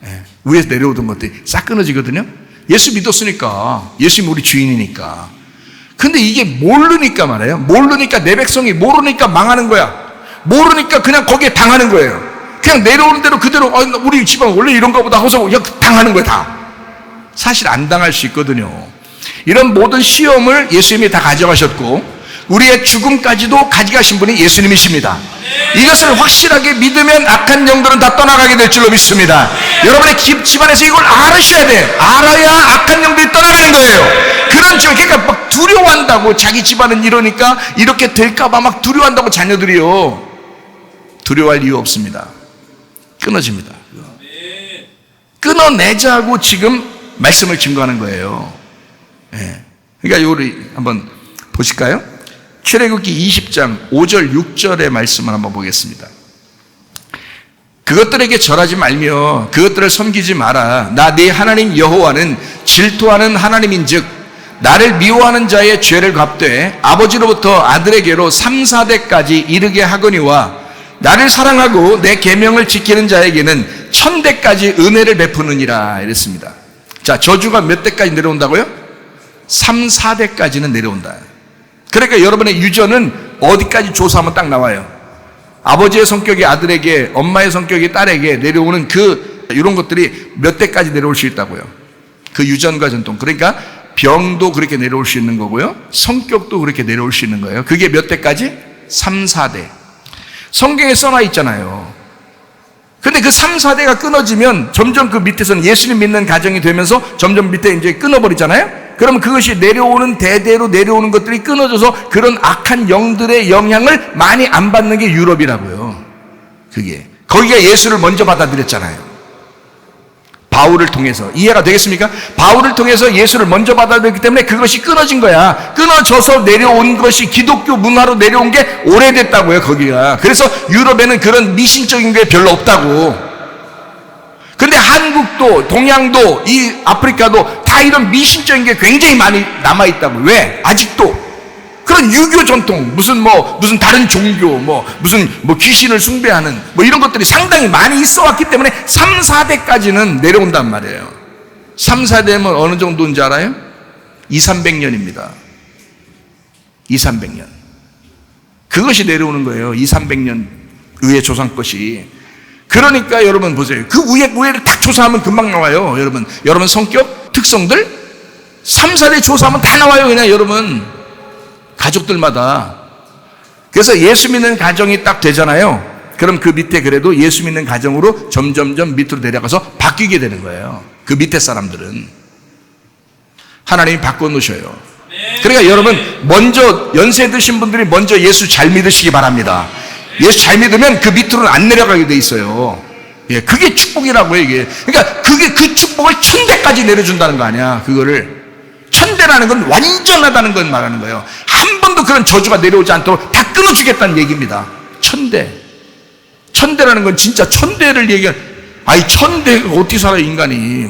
예. 위에서 내려오던 것들이 싹 끊어지거든요. 예수 믿었으니까. 예수님이 우리 주인이니까. 근데 이게 모르니까 말이에요. 모르니까 내 백성이 모르니까 망하는 거야. 모르니까 그냥 거기에 당하는 거예요. 그냥 내려오는 대로 그대로 우리 집안 원래 이런가 보다 하고서 그냥 당하는 거야, 다. 사실 안 당할 수 있거든요. 이런 모든 시험을 예수님이 다 가져가셨고 우리의 죽음까지도 가져가신 분이 예수님이십니다. 이것을 확실하게 믿으면 악한 영들은 다 떠나가게 될 줄로 믿습니다. 여러분의 집안에서 이걸 알으셔야 돼. 알아야 악한 영들이 떠나가는 거예요. 그런 줄, 그러니까 막 두려워한다고. 자기 집안은 이러니까 이렇게 될까봐 막 두려워한다고. 자녀들이요, 두려워할 이유 없습니다. 끊어집니다. 끊어내자고 지금 말씀을 증거하는 거예요. 예. 그러니까 요리 한번 보실까요? 출애굽기 20장 5절 6절의 말씀을 한번 보겠습니다. 그것들에게 절하지 말며 그것들을 섬기지 마라. 나 네 하나님 여호와는 질투하는 하나님인즉 나를 미워하는 자의 죄를 갚되 아버지로부터 아들에게로 3, 4대까지 이르게 하거니와 나를 사랑하고 내 계명을 지키는 자에게는 1000대까지 은혜를 베푸느니라. 이랬습니다. 자, 저주가 몇 대까지 내려온다고요? 3, 4대까지는 내려온다. 그러니까 여러분의 유전은 어디까지 조사하면 딱 나와요. 아버지의 성격이 아들에게, 엄마의 성격이 딸에게 내려오는 이런 것들이 몇 대까지 내려올 수 있다고요. 그 유전과 전통. 그러니까 병도 그렇게 내려올 수 있는 거고요. 성격도 그렇게 내려올 수 있는 거예요. 그게 몇 대까지? 3, 4대. 성경에 써놔 있잖아요. 근데 그 3, 4대가 끊어지면 점점 그 밑에서는 예수님 믿는 가정이 되면서 점점 밑에 이제 끊어버리잖아요. 그러면 그것이 내려오는 대대로 내려오는 것들이 끊어져서 그런 악한 영들의 영향을 많이 안 받는 게 유럽이라고요. 그게 거기가 예수를 먼저 받아들였잖아요. 바울을 통해서. 이해가 되겠습니까? 바울을 통해서 예수를 먼저 받아들였기 때문에 그것이 끊어진 거야. 끊어져서 내려온 것이 기독교 문화로 내려온 게 오래됐다고요, 거기가. 그래서 유럽에는 그런 미신적인 게 별로 없다고. 근데 한국도 동양도 이 아프리카도 다 이런 미신적인 게 굉장히 많이 남아있다고. 왜? 아직도 그런 유교 전통, 무슨 다른 종교, 무슨 귀신을 숭배하는 이런 것들이 상당히 많이 있어 왔기 때문에 3, 4대까지는 내려온단 말이에요. 3, 4대면 어느 정도인지 알아요? 2, 300년입니다. 2, 300년. 그것이 내려오는 거예요. 2, 300년 의의 조상 것이. 그러니까 여러분 보세요. 그 위에를 딱 조사하면 금방 나와요. 여러분 성격, 특성들 3, 4대 조사하면 다 나와요. 그냥 여러분. 가족들마다. 그래서 예수 믿는 가정이 딱 되잖아요. 그럼 그 밑에 그래도 예수 믿는 가정으로 점점점 밑으로 내려가서 바뀌게 되는 거예요. 그 밑에 사람들은. 하나님이 바꿔놓으셔요. 그러니까 여러분 먼저 연세 드신 분들이 먼저 예수 잘 믿으시기 바랍니다. 예수 잘 믿으면 그 밑으로는 안 내려가게 돼 있어요. 예, 그게 축복이라고요, 이게. 그러니까 그 축복을 천대까지 내려준다는 거 아니야, 그거를. 천대라는 건 완전하다는 걸 말하는 거예요. 한 번도 그런 저주가 내려오지 않도록 다 끊어주겠다는 얘기입니다. 천대라는 건 진짜 천대를 얘기하는, 천대가 어떻게 살아요, 인간이.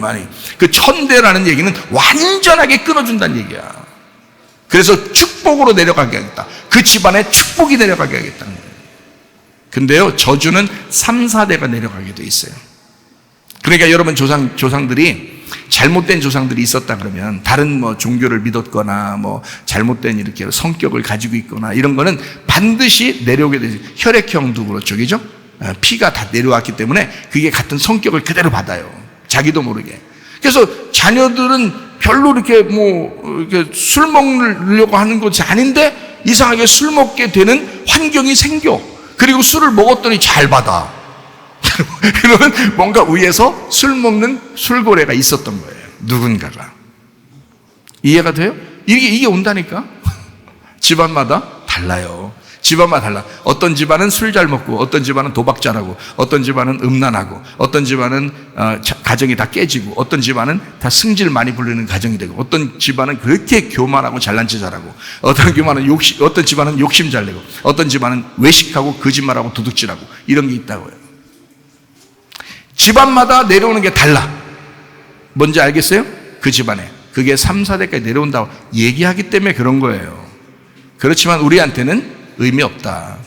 그 천대라는 얘기는 완전하게 끊어준다는 얘기야. 그래서 축복으로 내려가게 하겠다. 그 집안에 축복이 내려가게 하겠다는 거예요. 근데요, 저주는 3, 4대가 내려가게 돼 있어요. 그러니까 여러분 조상들이 잘못된 조상들이 있었다 그러면 다른 종교를 믿었거나 잘못된 이렇게 성격을 가지고 있거나 이런 거는 반드시 내려오게 되죠. 혈액형도 그렇죠, 그죠? 피가 다 내려왔기 때문에 그게 같은 성격을 그대로 받아요. 자기도 모르게. 그래서 자녀들은 별로 이렇게 술 먹으려고 하는 것이 아닌데 이상하게 술 먹게 되는 환경이 생겨. 그리고 술을 먹었더니 잘 받아. 그러면 뭔가 위에서 술 먹는 술고래가 있었던 거예요. 누군가가. 이해가 돼요? 이게 온다니까? 집안마다 달라요. 집안마다 달라. 어떤 집안은 술 잘 먹고, 어떤 집안은 도박 잘하고, 어떤 집안은 음란하고, 어떤 집안은 가정이 다 깨지고, 어떤 집안은 다 승질 많이 부르는 가정이 되고, 어떤 집안은 그렇게 교만하고 잘난 체 잘하고, 어떤 집안은 욕심 잘 내고, 어떤 집안은 외식하고 거짓말하고 도둑질하고 이런 게 있다고요. 집안마다 내려오는 게 달라. 뭔지 알겠어요? 그 집안에. 그게 3, 4대까지 내려온다고 얘기하기 때문에 그런 거예요. 그렇지만 우리한테는 의미 없다.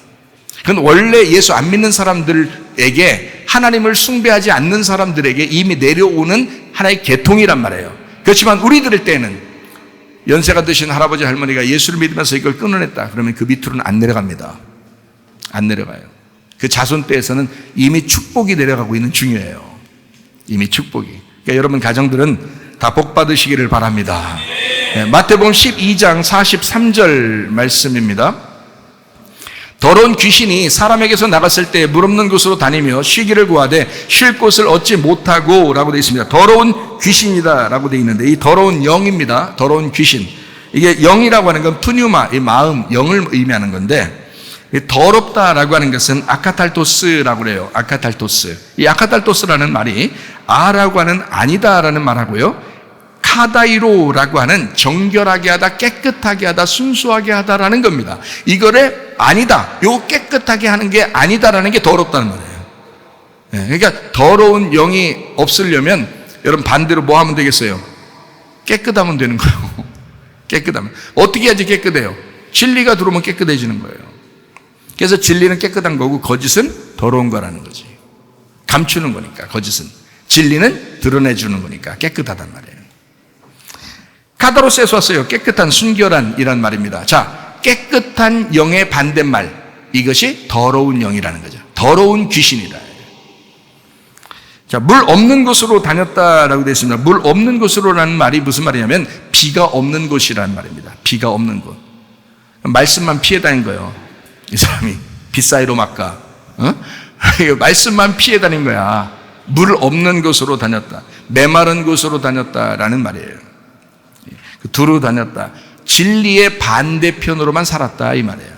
그건 원래 예수 안 믿는 사람들에게, 하나님을 숭배하지 않는 사람들에게 이미 내려오는 하나의 계통이란 말이에요. 그렇지만 우리들 때는 연세가 드신 할아버지 할머니가 예수를 믿으면서 이걸 끊어냈다 그러면 그 밑으로는 안 내려갑니다. 안 내려가요. 그 자손 때에서는 이미 축복이 내려가고 있는 중이에요. 이미 축복이. 그러니까 여러분 가정들은 다 복 받으시기를 바랍니다. 네, 마태복음 12장 43절 말씀입니다. 더러운 귀신이 사람에게서 나갔을 때 물 없는 곳으로 다니며 쉬기를 구하되 쉴 곳을 얻지 못하고 라고 되어 있습니다. 더러운 귀신이다 라고 되어 있는데 이 더러운 영입니다. 더러운 귀신. 이게 영이라고 하는 건 푸뉴마, 이 마음, 영을 의미하는 건데 더럽다라고 하는 것은 아카탈토스라고 그래요. 아카탈토스. 이 아카탈토스라는 말이 아라고 하는 아니다라는 말하고요. 카다이로라고 하는 정결하게 하다, 깨끗하게 하다, 순수하게 하다라는 겁니다. 이거를 아니다, 요 깨끗하게 하는 게 아니다라는 게 더럽다는 말이에요. 그러니까 더러운 영이 없으려면 여러분 반대로 뭐 하면 되겠어요? 깨끗하면 되는 거예요. 깨끗하면. 어떻게 해야지 깨끗해요? 진리가 들어오면 깨끗해지는 거예요. 그래서 진리는 깨끗한 거고 거짓은 더러운 거라는 거지. 감추는 거니까 거짓은. 진리는 드러내주는 거니까 깨끗하단 말이에요. 카다로스에서 왔어요. 깨끗한, 순결한 이란 말입니다. 자, 깨끗한 영의 반대말, 이것이 더러운 영이라는 거죠. 더러운 귀신이다. 자, 물 없는 곳으로 다녔다라고 되어 있습니다. 물 없는 곳으로라는 말이 무슨 말이냐면 비가 없는 곳이라는 말입니다. 비가 없는 곳. 말씀만 피해 다닌 거예요. 이 사람이 빗사이로 막가. 말씀만 피해 다닌 거야. 물 없는 곳으로 다녔다. 메마른 곳으로 다녔다라는 말이에요. 두루 다녔다. 진리의 반대편으로만 살았다 이 말이에요.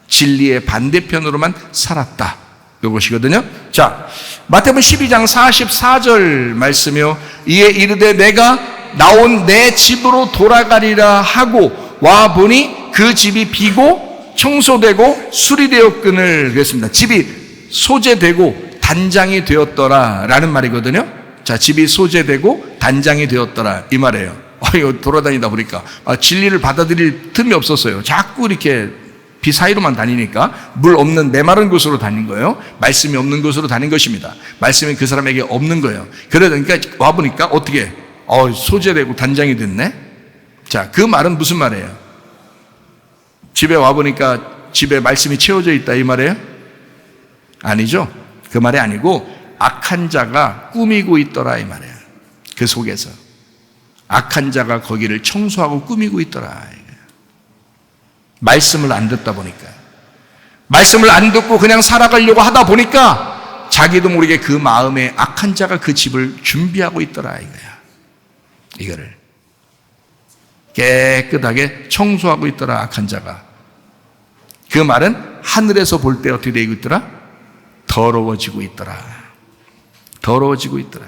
진리의 반대편으로만 살았다. 이것이거든요. 자, 마태복음 12장 44절 말씀이요. 이에 이르되 내가 나온 내 집으로 돌아가리라 하고 와 보니 그 집이 비고 청소되고 수리되었거늘 그랬습니다. 집이 소재되고 단장이 되었더라 라는 말이거든요. 자, 집이 소재되고 단장이 되었더라 이 말이에요. 이거 돌아다니다 보니까 진리를 받아들일 틈이 없었어요. 자꾸 이렇게 비 사이로만 다니니까 물 없는 메마른 곳으로 다닌 거예요. 말씀이 없는 곳으로 다닌 것입니다. 말씀이 그 사람에게 없는 거예요. 그러니까 와보니까 어떻게 소재되고 단장이 됐네. 자, 그 말은 무슨 말이에요? 집에 와보니까 집에 말씀이 채워져 있다 이 말이에요? 아니죠. 그 말이 아니고 악한 자가 꾸미고 있더라 이 말이에요. 그 속에서 악한 자가 거기를 청소하고 꾸미고 있더라. 말씀을 안 듣다 보니까, 말씀을 안 듣고 그냥 살아가려고 하다 보니까 자기도 모르게 그 마음에 악한 자가 그 집을 준비하고 있더라 이거야. 이거를 깨끗하게 청소하고 있더라 악한 자가. 그 말은 하늘에서 볼 때 어떻게 되고 있더라? 더러워지고 있더라. 더러워지고 있더라.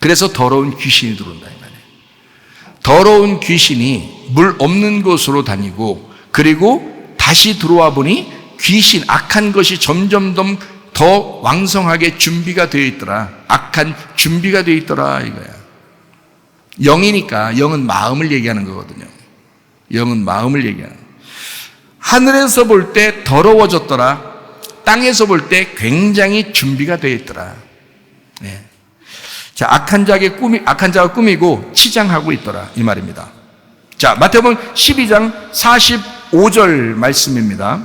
그래서 더러운 귀신이 들어온다 이 말이에요. 더러운 귀신이 물 없는 곳으로 다니고 그리고 다시 들어와 보니 귀신, 악한 것이 점점 더 왕성하게 준비가 되어 있더라. 악한 준비가 되어 있더라 이거야. 영이니까 영은 마음을 얘기하는 거거든요. 영은 마음을 얘기하는 거예요. 하늘에서 볼 때 더러워졌더라. 땅에서 볼 때 굉장히 준비가 되어 있더라. 네. 자, 악한 자가 꾸미고 치장하고 있더라 이 말입니다. 자, 마태복음 12장 45절 말씀입니다.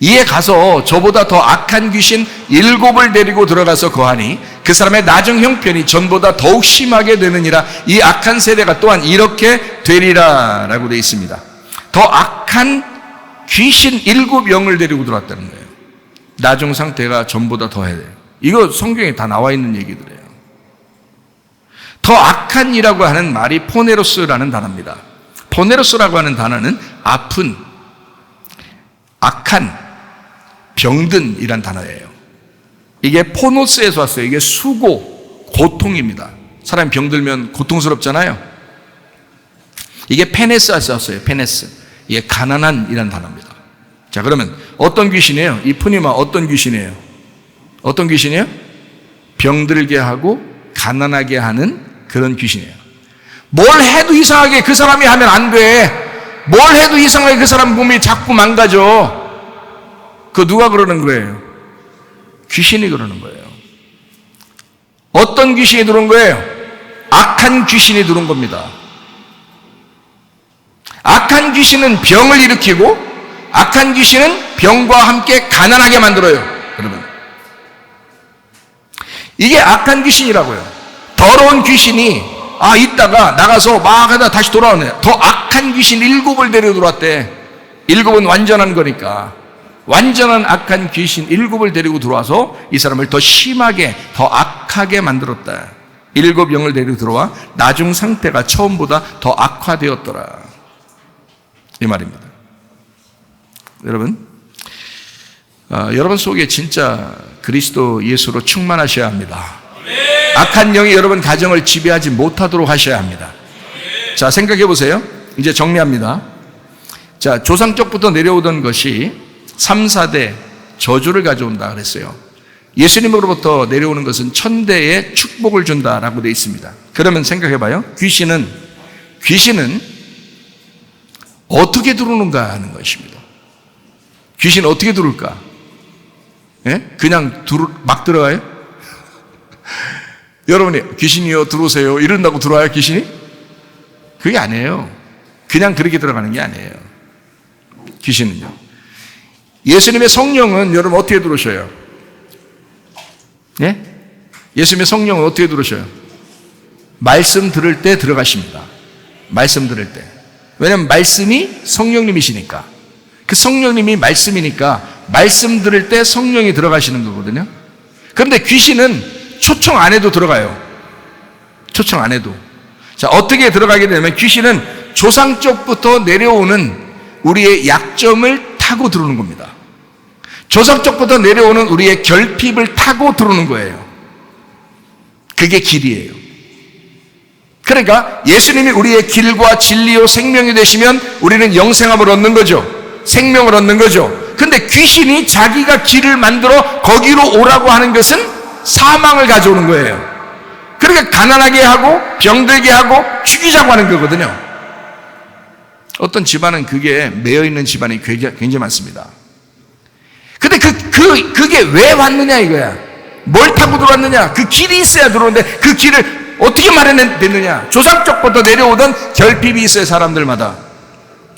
이에 가서 저보다 더 악한 귀신 7을 데리고 들어가서 거하니 그 사람의 나중 형편이 전보다 더욱 심하게 되느니라. 이 악한 세대가 또한 이렇게 되리라 라고 되어 있습니다. 더 악한 귀신 7영을 데리고 들어왔다는 거예요. 나중 상태가 전보다 더해야 돼요. 이거 성경에 다 나와 있는 얘기들이에요. 더 악한이라고 하는 말이 포네로스라는 단어입니다. 포네로스라고 하는 단어는 아픈, 악한, 병든이란 단어예요. 이게 포노스에서 왔어요. 이게 수고, 고통입니다. 사람이 병들면 고통스럽잖아요. 이게 페네스에서 왔어요. 페네스. 이게 가난한이란 단어입니다. 자, 그러면 어떤 귀신이에요? 이 푸니마 어떤 귀신이에요? 어떤 귀신이에요? 병들게 하고 가난하게 하는 그런 귀신이에요. 뭘 해도 이상하게 그 사람이 하면 안 돼. 뭘 해도 이상하게 그 사람 몸이 자꾸 망가져. 그 누가 그러는 거예요? 귀신이 그러는 거예요. 어떤 귀신이 들어온 거예요? 악한 귀신이 들어온 겁니다. 악한 귀신은 병을 일으키고 악한 귀신은 병과 함께 가난하게 만들어요. 여러분, 이게 악한 귀신이라고요. 더러운 귀신이 있다가 나가서 막 하다 다시 돌아오네. 더 악한 귀신 7을 데리고 들어왔대. 7은 완전한 거니까. 완전한 악한 귀신 7을 데리고 들어와서 이 사람을 더 심하게 더 악하게 만들었다. 7영을 데리고 들어와 나중 상태가 처음보다 더 악화되었더라 이 말입니다. 여러분, 여러분 속에 진짜 그리스도 예수로 충만하셔야 합니다. 악한 영이 여러분 가정을 지배하지 못하도록 하셔야 합니다. 자, 생각해 보세요. 이제 정리합니다. 자, 조상 쪽부터 내려오던 것이 3, 4대 저주를 가져온다 그랬어요. 예수님으로부터 내려오는 것은 천대의 축복을 준다라고 되어 있습니다. 그러면 생각해 봐요. 귀신은 어떻게 들어오는가 하는 것입니다. 귀신 어떻게 들어올까? 예? 그냥 막 들어가요? 여러분이 귀신이요 들어오세요 이런다고 들어와요 귀신이? 그게 아니에요. 그냥 그렇게 들어가는 게 아니에요. 귀신은요. 예수님의 성령은 여러분 어떻게 들어오셔요? 예? 예수님의 성령은 어떻게 들어오셔요? 말씀 들을 때 들어가십니다. 말씀 들을 때. 왜냐하면 말씀이 성령님이시니까. 그 성령님이 말씀이니까 말씀 들을 때 성령이 들어가시는 거거든요. 그런데 귀신은 초청 안 해도 들어가요. 초청 안 해도. 자, 어떻게 들어가게 되냐면 귀신은 조상 쪽부터 내려오는 우리의 약점을 타고 들어오는 겁니다. 조상 쪽부터 내려오는 우리의 결핍을 타고 들어오는 거예요. 그게 길이에요. 그러니까 예수님이 우리의 길과 진리요 생명이 되시면 우리는 영생함을 얻는 거죠. 생명을 얻는 거죠. 근데 귀신이 자기가 길을 만들어 거기로 오라고 하는 것은 사망을 가져오는 거예요. 그러니까 가난하게 하고 병들게 하고 죽이자고 하는 거거든요. 어떤 집안은 그게 매여있는 집안이 굉장히 많습니다. 근데 그게 왜 왔느냐 이거야. 뭘 타고 들어왔느냐. 그 길이 있어야 들어오는데 그 길을 어떻게 마련됐느냐. 조상 쪽부터 내려오던 결핍이 있어요. 사람들마다.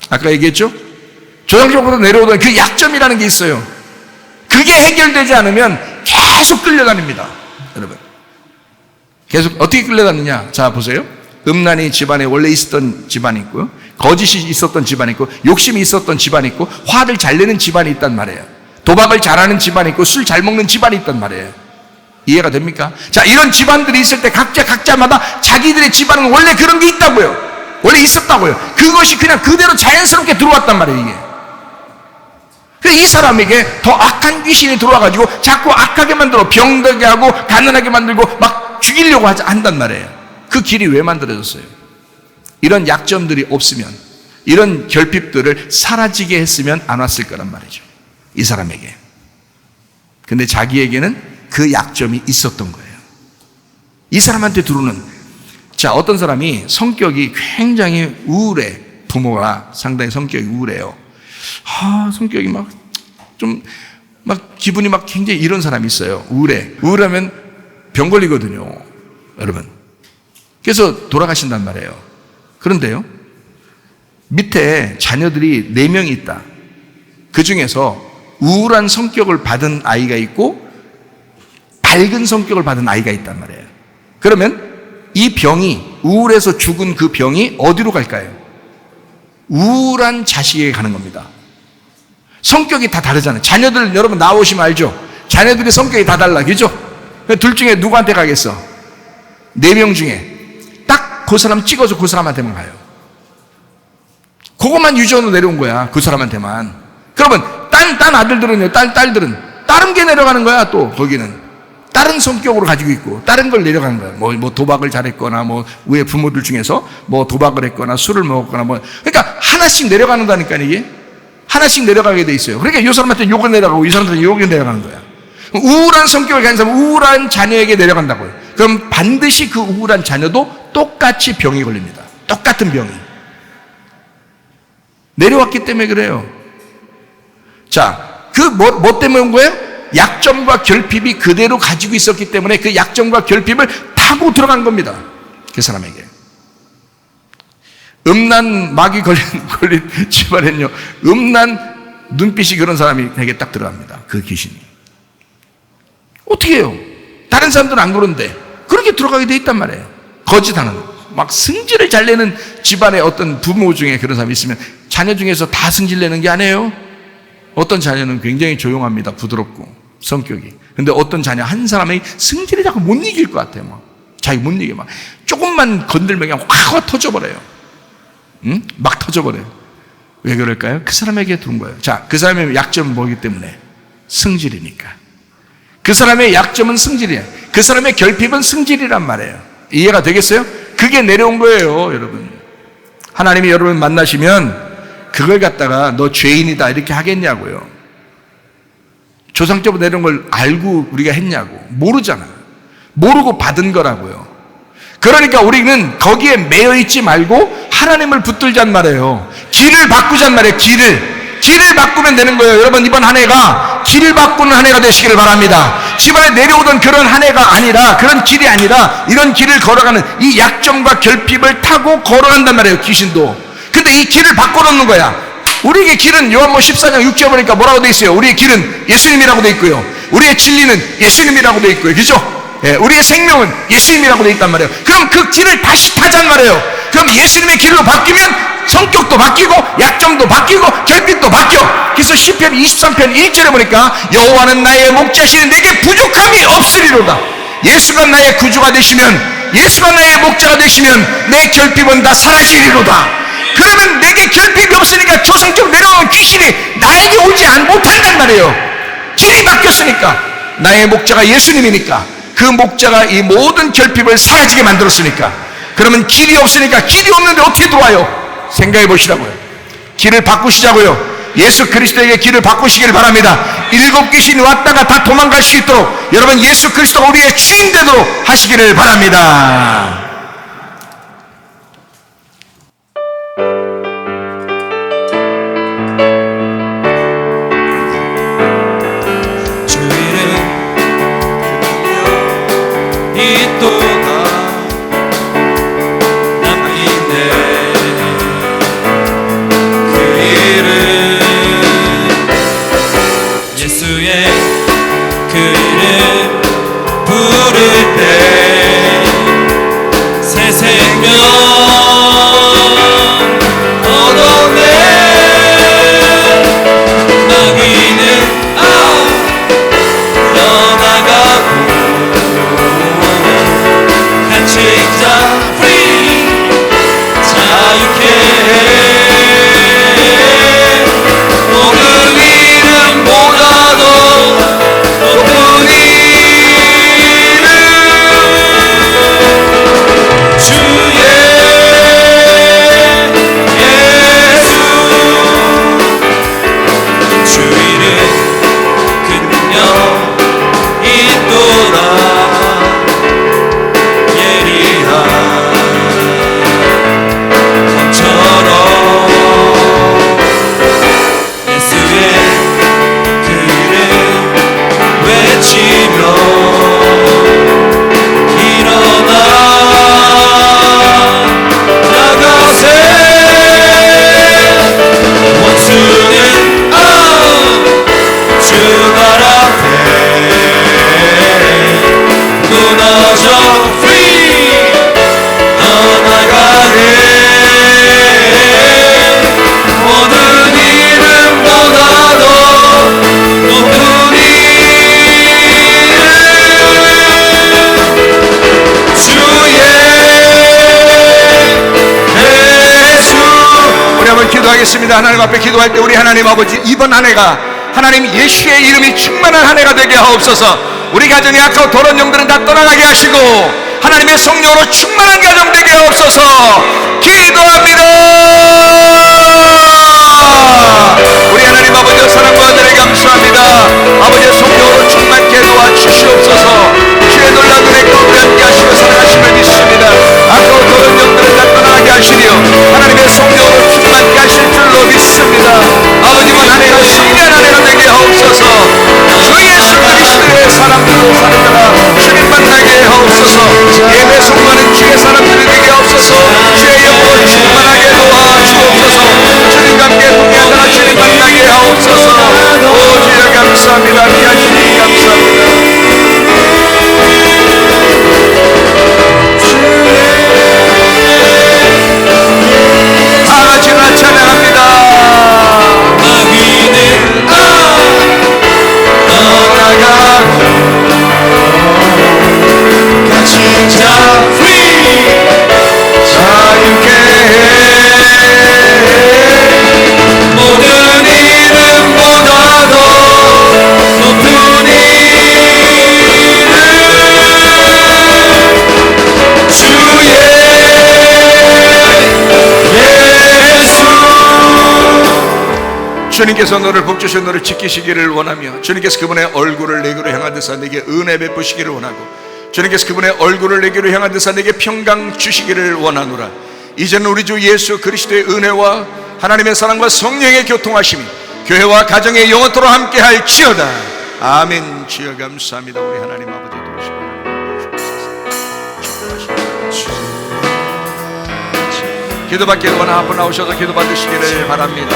아까 얘기했죠? 조상 쪽부터 내려오던 그 약점이라는 게 있어요. 그게 해결되지 않으면 계속 끌려다닙니다. 여러분, 계속 어떻게 끌려다니냐. 자, 보세요. 음란이 집안에 원래 있었던 집안이 있고요, 거짓이 있었던 집안이 있고, 욕심이 있었던 집안이 있고, 화를 잘 내는 집안이 있단 말이에요. 도박을 잘하는 집안이 있고, 술 잘 먹는 집안이 있단 말이에요. 이해가 됩니까? 자, 이런 집안들이 있을 때 각자마다 자기들의 집안은 원래 그런 게 있다고요. 원래 있었다고요. 그것이 그냥 그대로 자연스럽게 들어왔단 말이에요. 이게. 그래서 이 사람에게 더 악한 귀신이 들어와가지고 자꾸 악하게 만들어 병들게 하고 가난하게 만들고 막 죽이려고 한단 말이에요. 그 길이 왜 만들어졌어요? 이런 약점들이 없으면, 이런 결핍들을 사라지게 했으면 안 왔을 거란 말이죠. 이 사람에게. 근데 자기에게는 그 약점이 있었던 거예요. 이 사람한테 들어오는, 자, 어떤 사람이 성격이 굉장히 우울해. 부모가 상당히 성격이 우울해요. 성격이 기분이 굉장히 이런 사람이 있어요. 우울하면 병 걸리거든요. 여러분. 그래서 돌아가신단 말이에요. 그런데요, 밑에 자녀들이 4명이 있다. 그 중에서 우울한 성격을 받은 아이가 있고 밝은 성격을 받은 아이가 있단 말이에요. 그러면 이 병이, 우울해서 죽은 그 병이 어디로 갈까요? 우울한 자식에게 가는 겁니다. 성격이 다 다르잖아요. 자녀들 여러분 나오시면 알죠? 자녀들이 성격이 다 달라, 그죠? 둘 중에 누구한테 가겠어? 4명 중에 딱 그 사람 찍어서 그 사람한테만 가요. 그것만 유전으로 내려온 거야. 그 사람한테만. 그러면 딴 아들들은요, 딸들은 다른 게 내려가는 거야. 또 거기는 다른 성격으로 가지고 있고 다른 걸 내려가는 거야. 뭐 도박을 잘했거나, 위에 부모들 중에서 도박을 했거나 술을 먹었거나 그러니까 하나씩 내려가는다니까. 이게 하나씩 내려가게 돼 있어요. 그러니까 이 사람한테 욕을 내려가고 이 사람한테 욕을 내려가는 거야. 우울한 성격을 가진 사람은 우울한 자녀에게 내려간다고요. 그럼 반드시 그 우울한 자녀도 똑같이 병이 걸립니다. 똑같은 병이 내려왔기 때문에 그래요. 자, 뭐 때문에 온 거예요? 약점과 결핍이 그대로 가지고 있었기 때문에 그 약점과 결핍을 타고 들어간 겁니다. 그 사람에게. 음란 마귀 걸린 집안에는요, 음란 눈빛이 그런 사람에게 딱 들어갑니다. 그 귀신이. 어떻게 해요? 다른 사람들은 안 그런데 그렇게 들어가게 돼 있단 말이에요. 거짓하는, 승질을 잘 내는 집안에 어떤 부모 중에 그런 사람이 있으면 자녀 중에서 다 승질 내는 게 아니에요. 어떤 자녀는 굉장히 조용합니다. 부드럽고 성격이. 근데 어떤 자녀 한 사람이 승질이 자꾸 못 이길 것 같아요. 자기 못 이겨. 조금만 건들면 그냥 확 터져버려요. 막 터져버려요. 왜 그럴까요? 그 사람에게 들은 거예요. 자, 그 사람의 약점은 뭐기 때문에? 승질이니까. 그 사람의 약점은 승질이에요. 그 사람의 결핍은 승질이란 말이에요. 이해가 되겠어요? 그게 내려온 거예요, 여러분. 하나님이 여러분 만나시면 그걸 갖다가 너 죄인이다 이렇게 하겠냐고요. 조상적으로 내려온 걸 알고 우리가 했냐고. 모르잖아요. 모르고 받은 거라고요. 그러니까 우리는 거기에 매여 있지 말고 하나님을 붙들자는 말이에요. 길을 바꾸자는 말이에요. 길을 바꾸면 되는 거예요. 여러분, 이번 한 해가 길을 바꾸는 한 해가 되시기를 바랍니다. 집안에 내려오던 그런 한 해가 아니라, 그런 길이 아니라 이런 길을 걸어가는, 이 약점과 결핍을 타고 걸어간단 말이에요. 귀신도. 근데 이 길을 바꿔놓는 거야. 우리에게 길은 요한복음 14장 6절에 보니까 뭐라고 돼 있어요? 우리의 길은 예수님이라고 돼 있고요, 우리의 진리는 예수님이라고 돼 있고요, 그죠? 예, 우리의 생명은 예수님이라고 돼 있단 말이에요. 그럼 그 길을 다시 타자는 말이에요. 그럼 예수님의 길로 바뀌면 성격도 바뀌고 약점도 바뀌고 결핍도 바뀌어. 그래서 시편 23편 1절에 보니까 여호와는 나의 목자시니 내게 부족함이 없으리로다. 예수가 나의 구주가 되시면, 예수가 나의 목자가 되시면 내 결핍은 다 사라지리로다. 그러면 내게 결핍이 없으니까 조상적 내려오는 귀신이 나에게 오지 못한단 말이에요. 길이 바뀌었으니까. 나의 목자가 예수님이니까, 그 목자가 이 모든 결핍을 사라지게 만들었으니까. 그러면 길이 없으니까, 길이 없는데 어떻게 들어와요? 생각해 보시라고요. 길을 바꾸시자고요. 예수 그리스도에게 길을 바꾸시길 바랍니다. 7 귀신이 왔다가 다 도망갈 수 있도록 여러분 예수 그리스도가 우리의 주인 되도록 하시기를 바랍니다. 주 이름 있도다 남기네 그 이름 예수의 그 이름 부를 때 새 생명 얻어내 마귀는 떠나가고 갇힌자 free 자유케 해 모든 이름보다도 높은 이름 주의 예수 주 이름 그녀 있도다 예리한 검처럼 예수의 그 이름 외치며 일어나 나가세 원수는 주 발 앞에 무너져 free 떠나가네 모든 이름보다도 높은 이름 주의 예수. 우리 한번 기도하겠습니다. 하나님 앞에 기도할 때 우리 하나님 아버지, 이번 한 해가 하나님 예수의 이름이 충만한 한 해가 되게 하옵소서. 우리 가정의 악하고 더러운 영들은 다 떠나가게 하시고 하나님의 성령으로 충만한 가정 되게 하옵소서. 기도합니다. 우리 하나님 아버지의 사랑과 은혜를 감사합니다. 아버지의 성령으로 충만케 도와주시옵소서. 주의 놀라운 은혜 가운데 함께 하시고 사랑하심을 믿습니다. 악하고 더러운 영들은 다 떠나가게 하시리요 하나님의 성령으로 충만케 하실 줄로 믿습니다. 아버지만 한 해가 승리한 한 해가 되게 하옵소서. 주 예수 그리스도의 사람들로 살아가라 주님 만나게 하옵소서. 예배 성도하는 주의 사람들이 되게 하옵소서. 주의 영으로 충만하게 도와주옵소서. 주님과 함께 동행하다가 주님 만나게 하옵소서. 오 주여 감사합니다. 귀한 주님 감사합니다. 다 같이 찬양합니다. 마귀는 떠나가고 갇힌 자 free 자유케 해 모든 이름보다도 높은 이름 주의 예수. 주님께서 너를 복주셔 너를 지키시기를 원하며 주님께서 그분의 얼굴을 내게로 향한 데서 내게 은혜 베푸시기를 원하고 주님께서 그분의 얼굴을 내게로 향한 데서 내게 평강 주시기를 원하노라. 이제는 우리 주 예수 그리스도의 은혜와 하나님의 사랑과 성령의 교통하심이 교회와 가정에 영원토록 함께할지어다. 아멘. 주여 감사합니다. 우리 하나님 아버지 도우시고 기도받기를 원하는 분 나오셔서 기도받으시기를 바랍니다.